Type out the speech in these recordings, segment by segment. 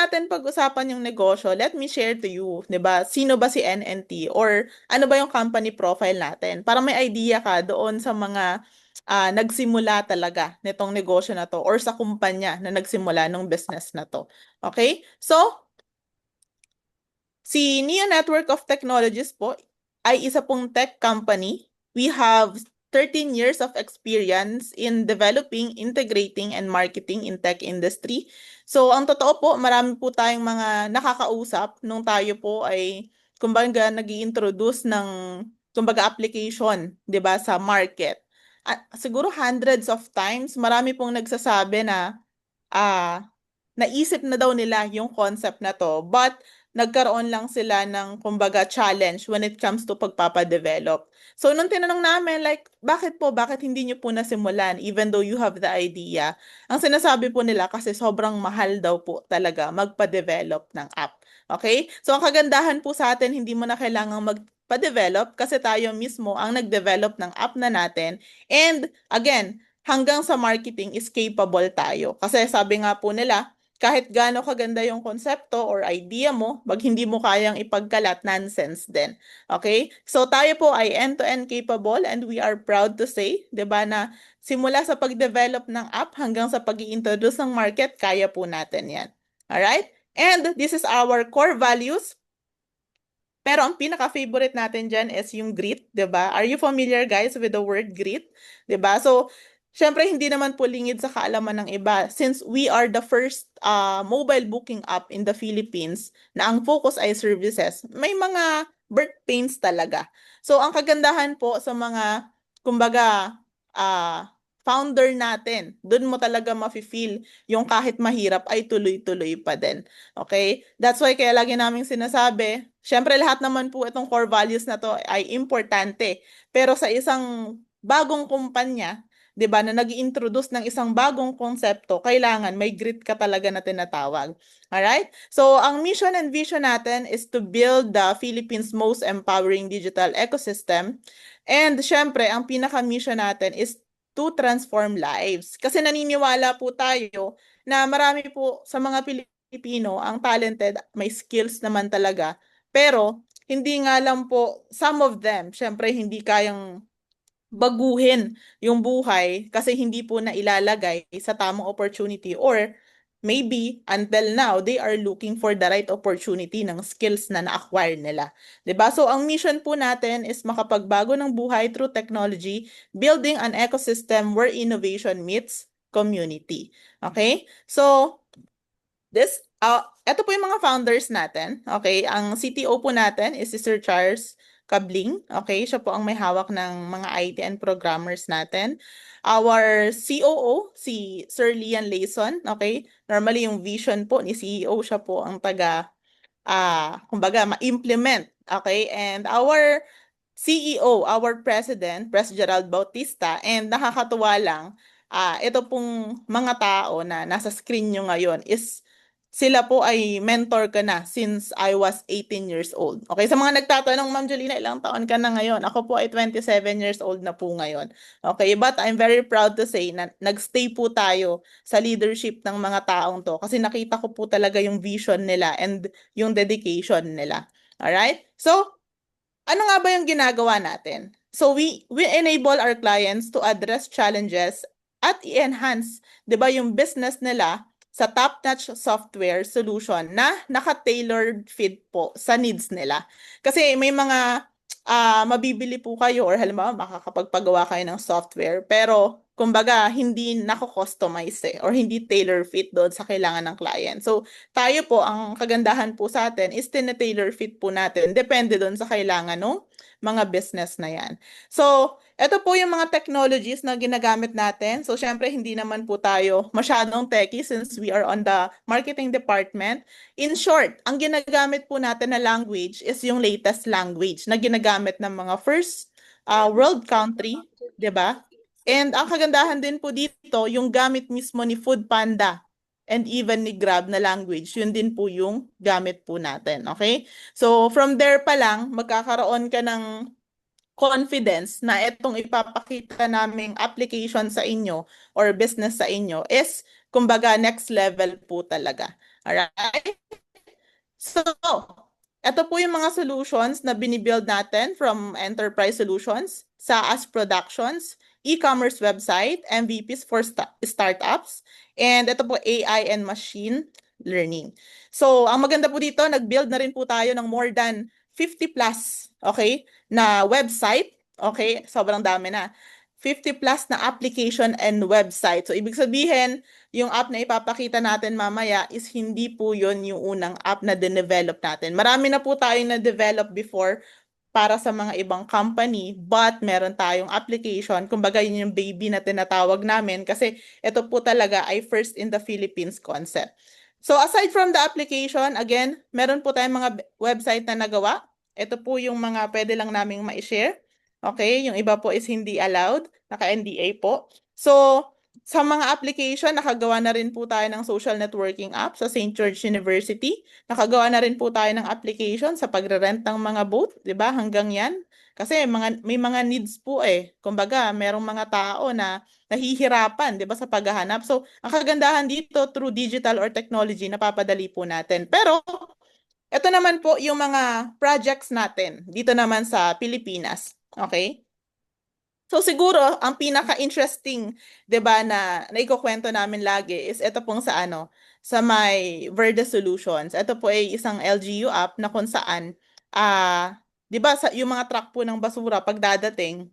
natin pag-usapan yung negosyo, let me share to you, 'di ba? Sino ba si NNT or ano ba yung company profile natin? Para may idea ka doon sa mga nagsimula talaga nitong negosyo na to or sa kumpanya na nagsimula ng business na to. Okay? So, si Neo Network of Technologies po ay isa pong tech company. We have 13 years of experience in developing, integrating, and marketing in tech industry. So, ang totoo po, marami po tayong mga nakakausap nung tayo po ay, kumbaga, nag-i-introduce ng, kumbaga, application, di ba, sa market. At siguro hundreds of times, marami pong nagsasabi na, ah, naisip na daw nila yung concept na to, but nagkaroon lang sila ng, kumbaga, challenge when it comes to pagpapadevelop. So, nung tinanong namin, like, bakit hindi nyo po nasimulan, even though you have the idea, ang sinasabi po nila, kasi sobrang mahal daw po talaga magpa-develop ng app. Okay? So, ang kagandahan po sa atin, hindi mo na kailangang magpa-develop kasi tayo mismo ang nag-develop ng app na natin. And, again, hanggang sa marketing is capable tayo. Kasi sabi nga po nila, kahit gaano kaganda yung konsepto or idea mo, pag hindi mo kayang ipagkalat, nonsense din. Okay? So tayo po ay end-to-end capable and we are proud to say, 'di ba, na simula sa pag-develop ng app hanggang sa pag-i-introduce ng market, kaya po natin 'yan. Alright? And this is our core values. Pero ang pinaka-favorite natin dyan is yung grit, 'di ba? Are you familiar, guys, with the word grit? 'Di ba? So, syempre, hindi naman po lingid sa kaalaman ng iba. Since we are the first mobile booking app in the Philippines na ang focus ay services, may mga birth pains talaga. So, ang kagandahan po sa mga, kumbaga, founder natin, dun mo talaga mafe-feel yung kahit mahirap ay tuloy-tuloy pa din. Okay? That's why kaya lagi naming sinasabi, syempre lahat naman po itong core values na to ay importante. Pero sa isang bagong kumpanya, 'di ba, na nag-introduce ng isang bagong konsepto, kailangan may grit ka talaga na tinatawag. Alright? So, ang mission and vision natin is to build the Philippines' most empowering digital ecosystem. And syempre, ang pinaka-mission natin is to transform lives. Kasi naniniwala po tayo na marami po sa mga Pilipino ang talented, may skills naman talaga. Pero hindi nga lang po, some of them, syempre hindi kayang baguhin yung buhay kasi hindi po na ilalagay sa tamang opportunity or maybe until now they are looking for the right opportunity ng skills na na-acquire nila. 'Di ba? So ang mission po natin is makapagbago ng buhay through technology, building an ecosystem where innovation meets community. Okay? So ito po yung mga founders natin. Okay? Ang CTO po natin is si Sir Charles Cabling. Okay? Siya po ang may hawak ng mga IT and programmers natin. Our COO, si Sir Lian Layson. Okay? Normally yung vision po ni CEO, siya po ang kumbaga, ma-implement. Okay? And our CEO, our President, Pres Gerald Bautista, and nakakatuwa lang, ito pong mga tao na nasa screen nyo ngayon is sila po ay mentor ka na since I was 18 years old. Okay, sa mga nagtatanong, Ma'am Jolina, ilang taon ka na ngayon? Ako po ay 27 years old na po ngayon. Okay, but I'm very proud to say na nagstay po tayo sa leadership ng mga taong to kasi nakita ko po talaga yung vision nila and yung dedication nila. Alright? So, ano nga ba yung ginagawa natin? So we enable our clients to address challenges at i-enhance, 'di ba, yung business nila sa top-notch software solution na naka-tailored fit po sa needs nila. Kasi may mga mabibili po kayo or halimbawa makakapagpagawa kayo ng software pero kumbaga hindi nako-customize or hindi tailor fit doon sa kailangan ng client. So tayo po, ang kagandahan po sa atin is tina-tailor fit po natin. Depende doon sa kailangan ng mga business na yan. So, ito po yung mga technologies na ginagamit natin. So, syempre, hindi naman po tayo masyadong techy since we are on the marketing department. In short, ang ginagamit po natin na language is yung latest language na ginagamit ng mga first world country, 'di ba? And ang kagandahan din po dito, yung gamit mismo ni Foodpanda and even ni Grab na language, yun din po yung gamit po natin. Okay? So, from there pa lang, magkakaroon ka ng confidence na itong ipapakita naming application sa inyo or business sa inyo is, kumbaga, next level po talaga. Alright? So, ito po yung mga solutions na binibuild natin from enterprise solutions, SaaS productions, e-commerce website, MVPs for startups, and ito po AI and machine learning. So, ang maganda po dito, nag-build na rin po tayo ng more than 50 plus, okay, na website. Okay, sobrang dami na. 50 plus na application and website. So, ibig sabihin, yung app na ipapakita natin mamaya is hindi po yun yung unang app na dinevelop natin. Marami na po tayong na-develop before para sa mga ibang company, but meron tayong application, kumbaga yun yung baby na tinatawag namin kasi ito po talaga ay first in the Philippines concept. So aside from the application, again, meron po tayong mga website na nagawa. Ito po yung mga pwede lang naming ma-share. Okay, yung iba po is hindi allowed, naka-NDA po. So, sa mga application, nakagawa na rin po tayo ng social networking app sa St. George University. Nakagawa na rin po tayo ng application sa pagre-rent ng mga boat, 'di ba? Hanggang 'yan. Kasi may mga needs po eh. Kumbaga, merong mga tao na nahihirapan, 'di ba, sa paghahanap. So, ang kagandahan dito through digital or technology, napapadali po natin. Pero ito naman po yung mga projects natin dito naman sa Pilipinas. Okay? So siguro ang pinaka-interesting, 'di ba, na naikukuwento namin lagi is ito pong sa sa may Verde Solutions. Ito po ay isang LGU app na kung saan 'di ba sa yung mga truck po ng basura pag dadating,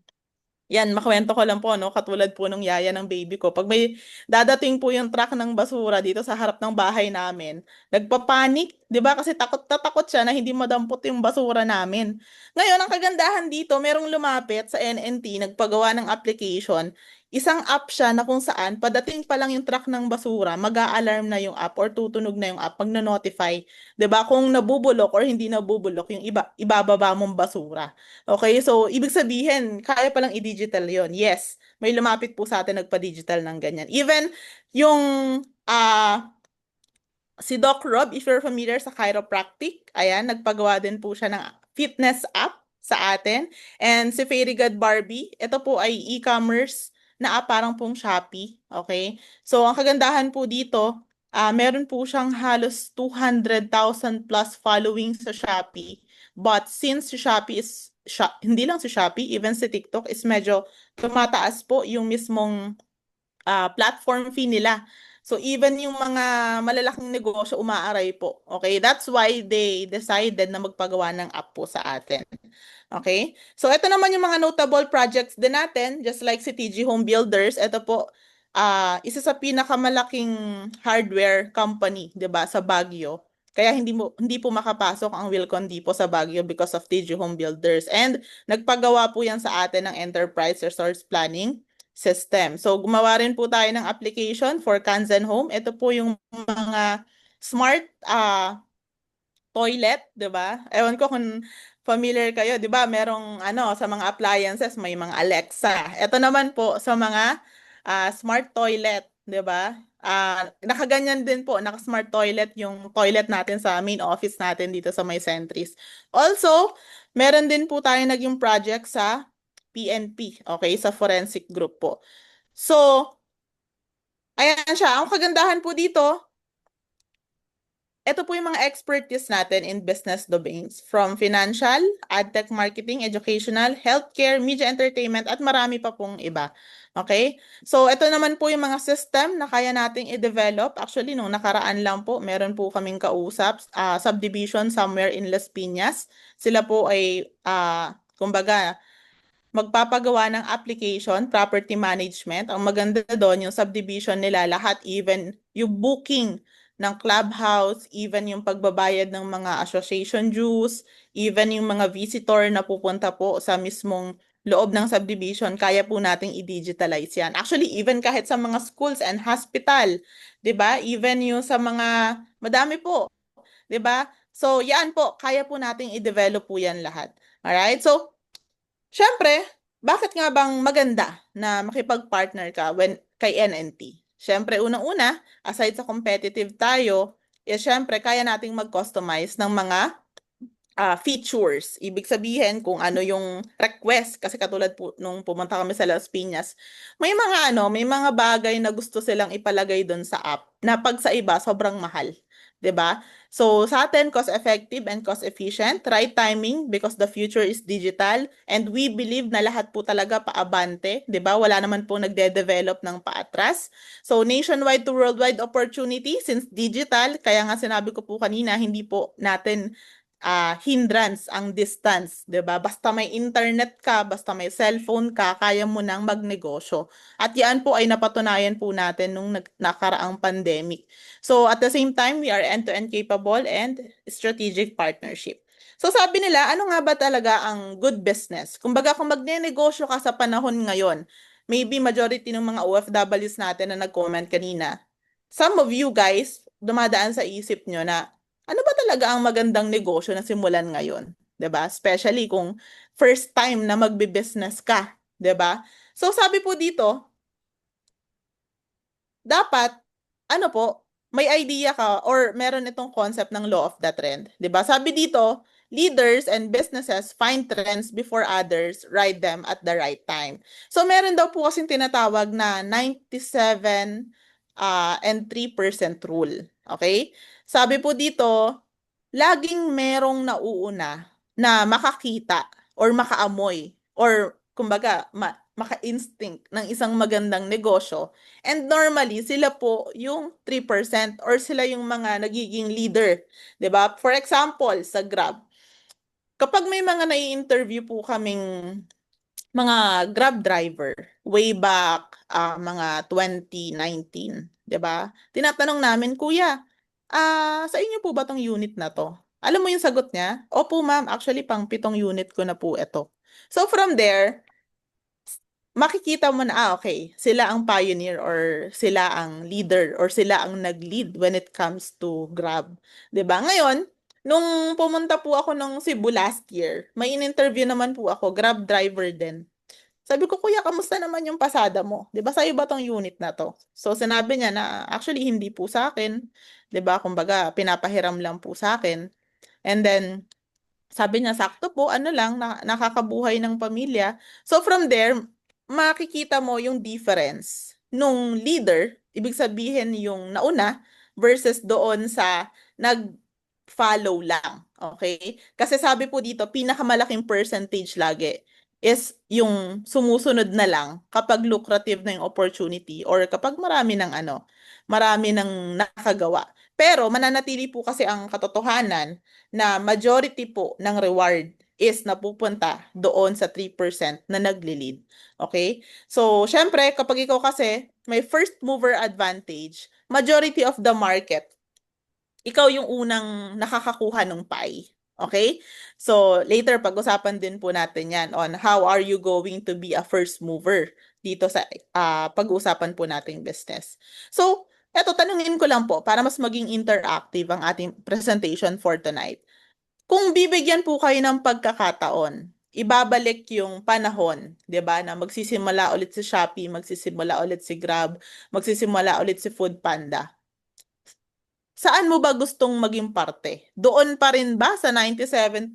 yan, makwento ko lang po, no? Katulad po nung yaya ng baby ko. Pag may dadating po yung truck ng basura dito sa harap ng bahay namin, nagpapanik, di ba? Kasi takot na takot siya na hindi madampot yung basura namin. Ngayon, ang kagandahan dito, merong lumapit sa NNT, nagpagawa ng application. Isang app siya na kung saan, padating pa lang yung truck ng basura, mag-a-alarm na yung app or tutunog na yung app pag na-notify. 'Di ba? Kung nabubulok or hindi nabubulok yung ibababa mong basura. Okay, so ibig sabihin, kaya palang i-digital yon. Yes, may lumapit po sa atin nagpa-digital ng ganyan. Even yung si Doc Rob, if you're familiar sa chiropractic, ayan, nagpagawa din po siya ng fitness app sa atin. And si Fairy God Barbie, ito po ay e-commerce na app parang pong Shopee. Okay? So, ang kagandahan po dito, meron po siyang halos 200,000 plus following sa Shopee. But since si Shopee is, hindi lang si Shopee, even si TikTok is medyo tumataas po yung mismong platform fee nila. So even yung mga malalaking negosyo umaaray po. Okay? That's why they decided na magpagawa ng app po sa atin. Okay? So ito naman yung mga notable projects din natin, just like si TG Home Builders, ito po isa sa pinakamalaking hardware company, 'di ba, sa Baguio. Kaya hindi po makapasok ang Wilcon Depot sa Baguio because of TG Home Builders. And nagpagawa po yan sa atin ng Enterprise Resource Planning system. So, gumawa rin po tayo ng application for Kanzen Home. Ito po yung mga smart toilet, 'di ba? Ewan ko kung familiar kayo, 'di ba? Merong sa mga appliances may mga Alexa. Ito naman po sa mga smart toilet, 'di ba? Nakaganyan din po, naka-smart toilet yung toilet natin sa main office natin dito sa may Centris. Also, meron din po tayo naging project sa PNP, okay, sa forensic group po. So, ayan siya. Ang kagandahan po dito, ito po yung mga expertise natin in business domains from financial, adtech marketing, educational, healthcare, media entertainment, at marami pa pong iba. Okay? So, ito naman po yung mga system na kaya nating i-develop. Actually, nung nakaraan lang po, meron po kaming kausap, subdivision somewhere in Las Piñas. Sila po ay, kumbaga, magpapagawa ng application, property management. Ang maganda doon, yung subdivision nila, lahat, even yung booking ng clubhouse, even yung pagbabayad ng mga association dues, even yung mga visitor na pupunta po sa mismong loob ng subdivision, kaya po nating i-digitalize yan. Actually, even kahit sa mga schools and hospital, 'di ba? Even yung sa mga madami po, 'di ba? So, yan po, kaya po nating i-develop po yan lahat. Alright? So, siyempre, bakit nga bang maganda na makipag-partner ka kay NNT? Siyempre, unang-una, aside sa competitive tayo, siyempre, kaya nating mag-customize ng mga features. Ibig sabihin kung ano yung request. Kasi katulad po nung pumunta kami sa Las Piñas, may mga bagay na gusto silang ipalagay doon sa app na pag sa iba, sobrang mahal. 'Di ba? So sa atin, cost effective and cost efficient, right timing because the future is digital and we believe na lahat po talaga paabante, 'di ba? Wala naman po nagde-develop ng paatras. So nationwide to worldwide opportunity since digital, kaya nga sinabi ko po kanina, hindi po natin hindrance ang distance, 'di ba? Basta may internet ka, basta may cellphone ka, kaya mo nang magnegosyo. At yan po ay napatunayan po natin nung nakaraang pandemic. So at the same time, we are end-to-end capable and strategic partnership. So sabi nila, ano nga ba talaga ang good business? Kumbaga kung magnenegosyo ka sa panahon ngayon, maybe majority ng mga OFWs natin na nag-comment kanina, some of you guys, dumadaan sa isip nyo na, ano ba talaga ang magandang negosyo na simulan ngayon? 'Di ba? Especially kung first time na magbe-business ka, 'di ba? So sabi po dito, dapat, ano po, may idea ka or meron itong concept ng law of the trend. 'Di ba? Sabi dito, leaders and businesses find trends before others ride them at the right time. So meron daw po kasing tinatawag na 97 and 3% rule. Okay? Sabi po dito, laging merong nauuna na makakita or makaamoy or kumbaga maka-instinct ng isang magandang negosyo. And normally, sila po yung 3% or sila yung mga nagiging leader. 'Di ba? For example, sa Grab, kapag may mga nai-interview po kaming mga Grab driver way back mga 2019, 'di ba? Tinatanong namin, "Kuya, sa inyo po ba 'tong unit na 'to?" Alam mo yung sagot niya? "Opo, ma'am. Actually, pang 7 unit ko na po ito." So from there, makikita mo na, okay, sila ang pioneer or sila ang leader or sila ang nag-lead when it comes to Grab. 'Di ba? Ngayon, nung pumunta po ako ng Cebu last year, may in-interview naman po ako, Grab driver din. Sabi ko, "Kuya, kamusta naman yung pasada mo? 'Di ba sa'yo ba tong unit na to?" So sinabi niya na actually hindi po sa akin, 'di ba? Kumbaga pinapahiram lang po sa akin. And then sabi niya, sakto po, ano lang, nakakabuhay ng pamilya. So from there, makikita mo yung difference nung leader, ibig sabihin yung nauna, versus doon sa nag-follow lang. Okay? Kasi sabi po dito, pinakamalaking percentage lagi is yung sumusunod na lang kapag lucrative na yung opportunity or kapag marami ng nakagawa. Pero mananatili po kasi ang katotohanan na majority po ng reward is napupunta doon sa 3% na nagli-lead. Okay? So, syempre, kapag ikaw kasi may first mover advantage, majority of the market, ikaw yung unang nakakakuha ng pie. Okay? So, later pag-usapan din po natin yan on how are you going to be a first mover dito sa pag-uusapan po nating business. So, eto, tanungin ko lang po para mas maging interactive ang ating presentation for tonight. Kung bibigyan po kayo ng pagkakataon, ibabalik yung panahon, 'di ba, na magsisimula ulit si Shopee, magsisimula ulit si Grab, magsisimula ulit si Foodpanda. Saan mo ba gustong maging parte? Doon pa rin ba sa 97%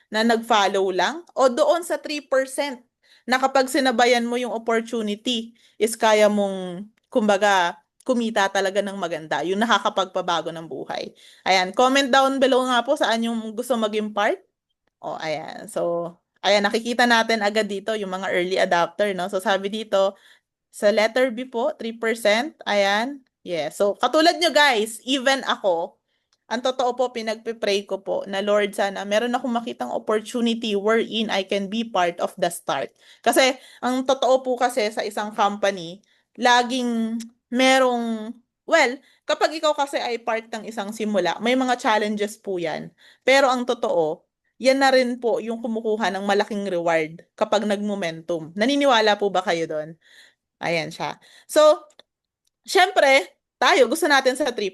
na nag-follow lang? O doon sa 3% na kapag sinabayan mo yung opportunity is kaya mong, kumbaga, kumita talaga ng maganda, yung nakakapagpabago ng buhay. Ayan, comment down below nga po saan yung gusto maging part. O, ayan. So, ayan, nakikita natin agad dito yung mga early adopter, no? So, sabi dito, sa letter B po, 3%. Ayan. Yeah. So, katulad nyo guys, even ako, ang totoo po, pinagpe-pray ko po na Lord, sana meron akong makitang opportunity wherein I can be part of the start. Kasi, ang totoo po kasi sa isang company, laging merong, well, kapag ikaw kasi ay part ng isang simula, may mga challenges po yan. Pero ang totoo, yan na rin po yung kumukuha ng malaking reward kapag nag-momentum. Naniniwala po ba kayo doon? Ayan siya. So, syempre, tayo gusto natin sa 3%.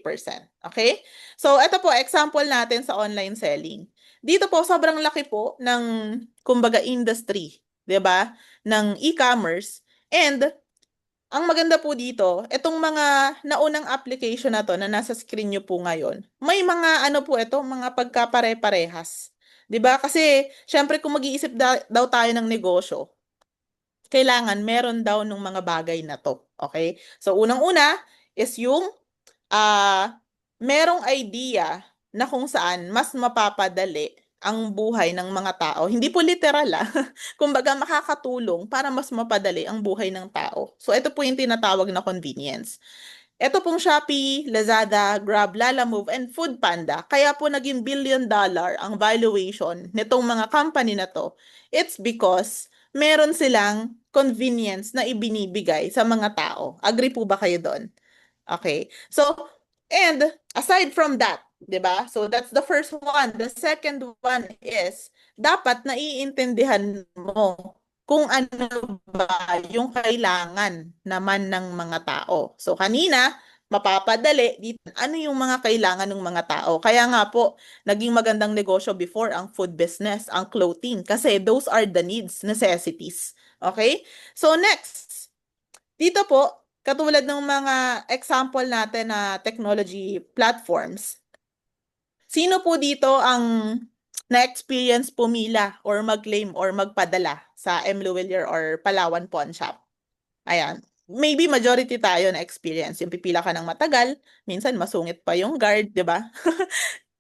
Okay? So, ito po, example natin sa online selling. Dito po, sobrang laki po ng, kumbaga, industry, 'di ba? Ng e-commerce. And, ang maganda po dito, itong mga naunang application na to na nasa screen nyo po ngayon, may mga ano po ito, mga pagkapare-parehas. 'Di ba? Kasi, syempre, kung mag-iisip daw tayo ng negosyo, kailangan meron daw ng mga bagay na to. Okay? So, unang-una is yung ah merong idea na kung saan mas mapapadali ang buhay ng mga tao. Hindi po literal Kumbaga makakatulong para mas mapadali ang buhay ng tao. So ito po yung tinatawag na convenience. Ito pong Shopee, Lazada, Grab, Lalamove, and Foodpanda, kaya po naging $1 billion ang valuation nitong mga company na to. It's because meron silang convenience na ibinibigay sa mga tao. Agree po ba kayo doon? Okay. So, and aside from that, 'di ba? So that's the first one. The second one is dapat naiintindihan mo kung ano ba yung kailangan naman ng mga tao. So kanina, mapapadali dito, ano yung mga kailangan ng mga tao. Kaya nga po, naging magandang negosyo before ang food business, ang clothing, kasi those are the needs, necessities. Okay? So next, dito po, katulad ng mga example natin na technology platforms, sino po dito ang na-experience pumila or mag-claim or magpadala sa M. Luwilier or Palawan Pawn Shop? Ayan. Maybe majority tayo na experience. Yung pipila ka ng matagal, minsan masungit pa yung guard, di ba?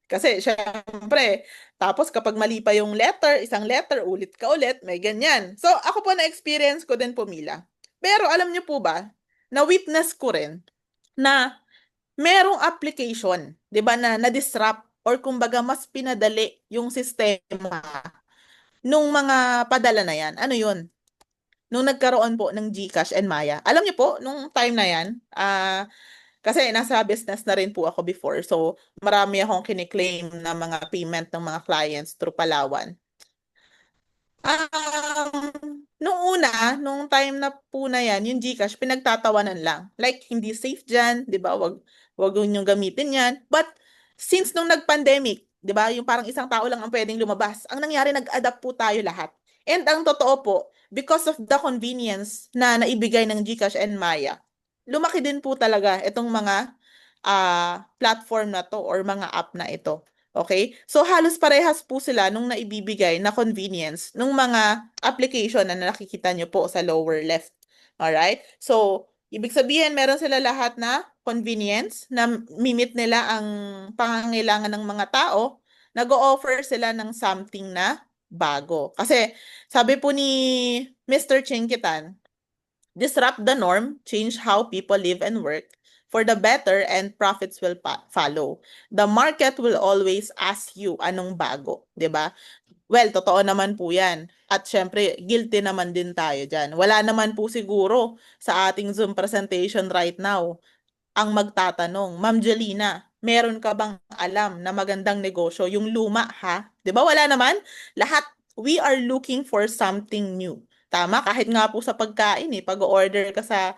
Kasi syempre, tapos kapag mali pa yung letter, isang letter, ulit ka ulit, may ganyan. So ako po na-experience ko din pumila. Pero alam niyo po ba, na-witness ko rin na merong application, 'di ba, na na-disrupt or kumbaga mas pinadali yung sistema nung mga padala na yan. Ano yun? Nung nagkaroon po ng GCash and Maya. Alam niyo po, nung time na yan, kasi nasa business na rin po ako before. So, marami akong kiniklaim na mga payment ng mga clients through Palawan. Nung una, nung time na po na yan, yung GCash, pinagtatawanan lang. Like, hindi safe dyan, di ba? Wag yung gamitin yan. But, since nung nag-pandemic, di ba, yung parang isang tao lang ang pwedeng lumabas, ang nangyari, nag-adapt po tayo lahat. And ang totoo po, because of the convenience na naibigay ng GCash and Maya, lumaki din po talaga itong mga platform na to or mga app na ito. Okay? So halos parehas po sila nung naibibigay na convenience nung mga application na nakikita nyo po sa lower left. Alright? So, ibig sabihin meron sila lahat na convenience na mimit nila ang pangangailangan ng mga tao, nag-o-offer sila ng something na bago. Kasi sabi po ni Mr. Chinkitan, disrupt the norm, change how people live and work for the better and profits will follow. The market will always ask you anong bago, 'di ba? Well, totoo naman po 'yan. At syempre, guilty naman din tayo diyan. Wala naman po siguro sa ating Zoom presentation right now ang magtatanong, Ma'am Jelina, meron ka bang alam na magandang negosyo? Yung luma, ha? 'Di ba? Wala naman. Lahat, we are looking for something new. Tama? Kahit nga po sa pagkain, pag-order ka sa,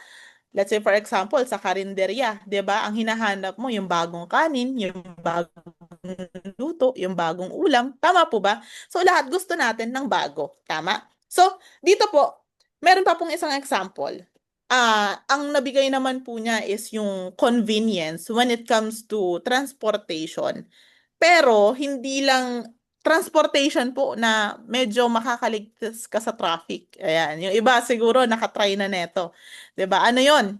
let's say for example, sa karinderya, 'di ba? Ang hinahanap mo yung bagong kanin, yung bagong luto, yung bagong ulam. Tama po ba? So lahat gusto natin ng bago. Tama? So, dito po, meron pa pong isang example. Ang nabigay naman po niya is yung convenience when it comes to transportation. Pero hindi lang transportation po na medyo makakaligtas ka sa traffic. Ayan, yung iba siguro nakatry na neto. 'Di ba? Ano 'yon?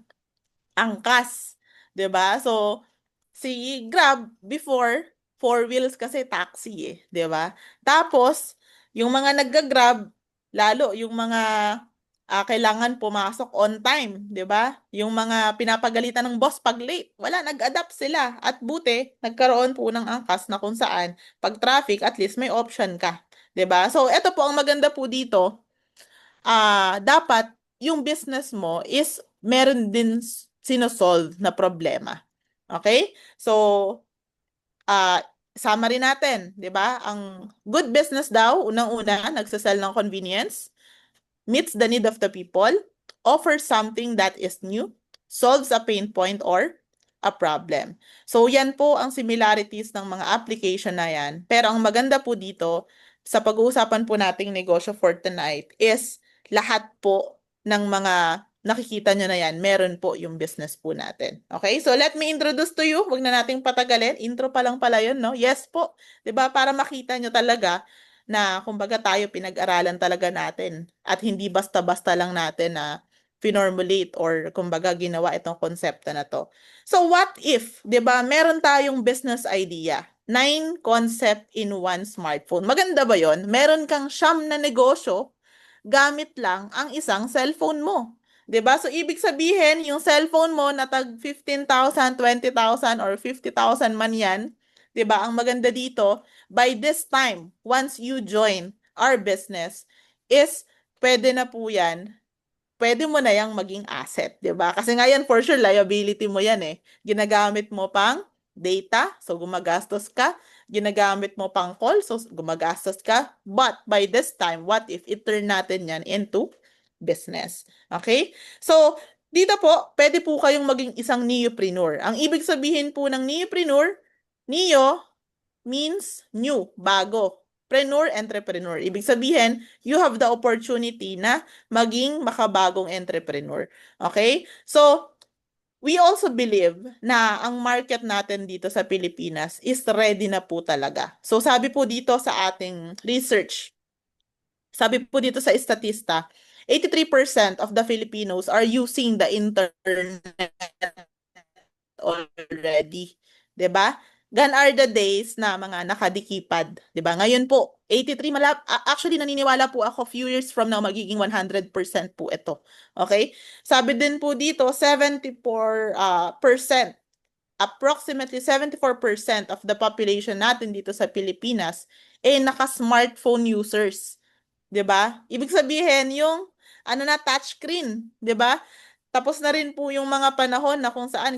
Angkas. 'Di ba? So, si Grab before, four wheels kasi taxi 'di ba? Tapos, yung mga nagga-Grab, lalo yung mga kailangan pumasok on time, 'di ba? Yung mga pinapagalitan ng boss pag late, wala, nag-adapt sila. At buti, nagkaroon po ng angkas na kung saan, pag traffic, at least may option ka. 'Di ba? So, ito po ang maganda po dito, dapat yung business mo is meron din sinosolve na problema. Okay? So, ah summary natin, 'di ba? Ang good business daw, unang-una, nagsasell ng convenience, meets the need of the people, offers something that is new, solves a pain point or a problem. So, yan po ang similarities ng mga application na yan. Pero ang maganda po dito, sa pag-uusapan po nating negosyo for tonight is lahat po ng mga nakikita nyo na yan, meron po yung business po natin. Okay? So, let me introduce to you. Huwag na nating patagalin. Intro pa lang pala yun, no? Yes po. 'Di ba? Para makita nyo talaga na kumbaga tayo pinag-aralan talaga natin at hindi basta-basta lang natin na finormulate or kumbaga ginawa itong konsepto na to. So what if, 'di ba, meron tayong business idea, 9 concept in one smartphone. Maganda ba 'yon? Meron kang siyam na negosyo gamit lang ang isang cellphone mo. 'Di ba? So ibig sabihin, yung cellphone mo na tag 15,000, 20,000 or 50,000 man 'yan, 'di ba? Ang maganda dito, by this time, once you join our business, is pwede na po 'yan, pwede mo na yang maging asset, 'di ba? Kasi nga yan, for sure, liability mo yan eh. Ginagamit mo pang data, so gumagastos ka. Ginagamit mo pang call, so gumagastos ka. But by this time, what if i-turn natin yan into business? Okay? So, dito po, pwede po kayong maging isang neopreneur. Ang ibig sabihin po ng neopreneur, neo means new, bago. Preneur, entrepreneur. Ibig sabihin, you have the opportunity na maging makabagong entrepreneur. Okay? So, we also believe na ang market natin dito sa Pilipinas is ready na po talaga. So, sabi po dito sa ating research, sabi po dito sa Statista, 83% of the Filipinos are using the internet already. 'Di ba? Gone are the days na mga nakadikipad, 'di ba? Ngayon po, 83 actually naniniwala po ako few years from now magiging 100% po ito. Okay? Sabi din po dito 74%, approximately 74% of the population natin dito sa Pilipinas naka-smartphone users. 'Di ba? Ibig sabihin yung touchscreen, 'di ba? Tapos na rin po yung mga panahon na kung saan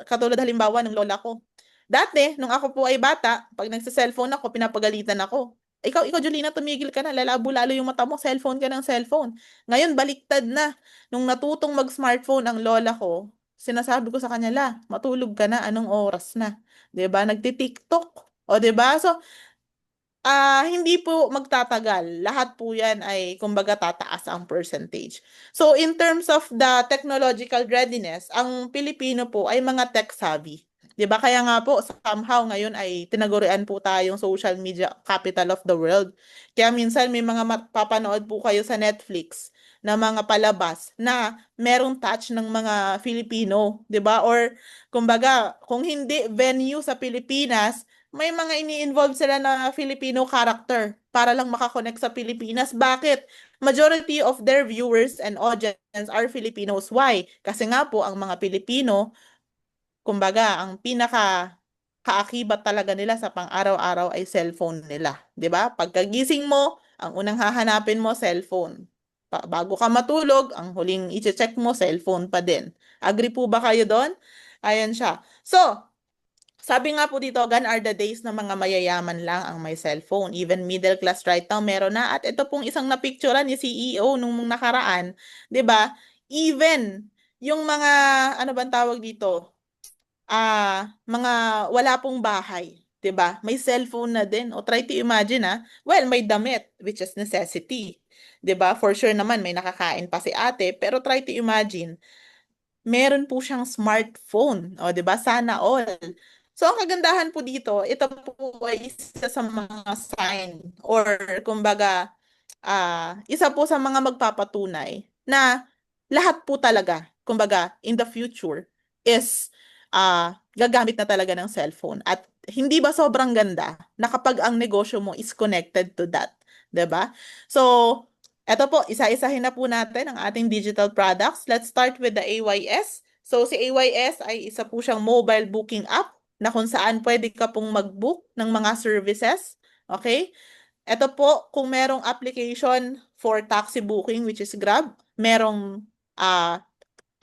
katulad halimbawa ng lola ko. Dati, nung ako po ay bata, pag nagsa-cellphone ako, pinapagalitan ako. Ikaw, Julina, tumigil ka na. Lalabo lalo yung mata mo. Cellphone ka ng cellphone. Ngayon, baliktad na. Nung natutong mag-smartphone ang lola ko, sinasabi ko sa kanya, matulog ka na. Anong oras na? 'Di ba? Nagti-TikTok. O, 'di ba? So, hindi po magtatagal. Lahat po yan ay, kumbaga, tataas ang percentage. So, in terms of the technological readiness, ang Pilipino po ay mga tech-savvy. 'Di ba? Kaya nga po, somehow ngayon ay tinagurian po tayong social media capital of the world. Kaya minsan may mga mapapanood po kayo sa Netflix na mga palabas na merong touch ng mga Filipino, 'di ba? Or kumbaga, kung hindi venue sa Pilipinas, may mga ini-involve sila na Filipino character para lang makakonect sa Pilipinas. Bakit? Majority of their viewers and audience are Filipinos. Why? Kasi nga po, ang mga Pilipino, kumbaga, ang pinaka kaakibat talaga nila sa pang-araw-araw ay cellphone nila. 'Di ba? Pagkagising mo, ang unang hahanapin mo, cellphone. Bago ka matulog, ang huling i-check mo, cellphone pa din. Agree po ba kayo doon? Ayan siya. So, sabi nga po dito, gone are the days na mga mayayaman lang ang may cellphone. Even middle class right now meron na. At ito pong isang napicturean ni CEO nung nakaraan, 'di ba? Even yung mga ano bang tawag dito? Mga wala pong bahay, 'di ba? May cellphone na din. O try to imagine Well, may damit which is necessity. 'Di ba? For sure naman may nakakain pa si ate, pero try to imagine meron po siyang smartphone. O, 'di ba? Sana all. So, ang kagandahan po dito, ito po ay isa sa mga sign or kumbaga, isa po sa mga magpapatunay na lahat po talaga, kumbaga, in the future is gagamit na talaga ng cellphone. At hindi ba sobrang ganda na kapag ang negosyo mo is connected to that, 'di ba? So, eto po, isa-isahin na po natin ang ating digital products. Let's start with the AYS. So, si AYS ay isa po siyang mobile booking app na kung saan pwede ka pong mag-book ng mga services. Okay? Ito po, kung merong application for taxi booking, which is Grab, merong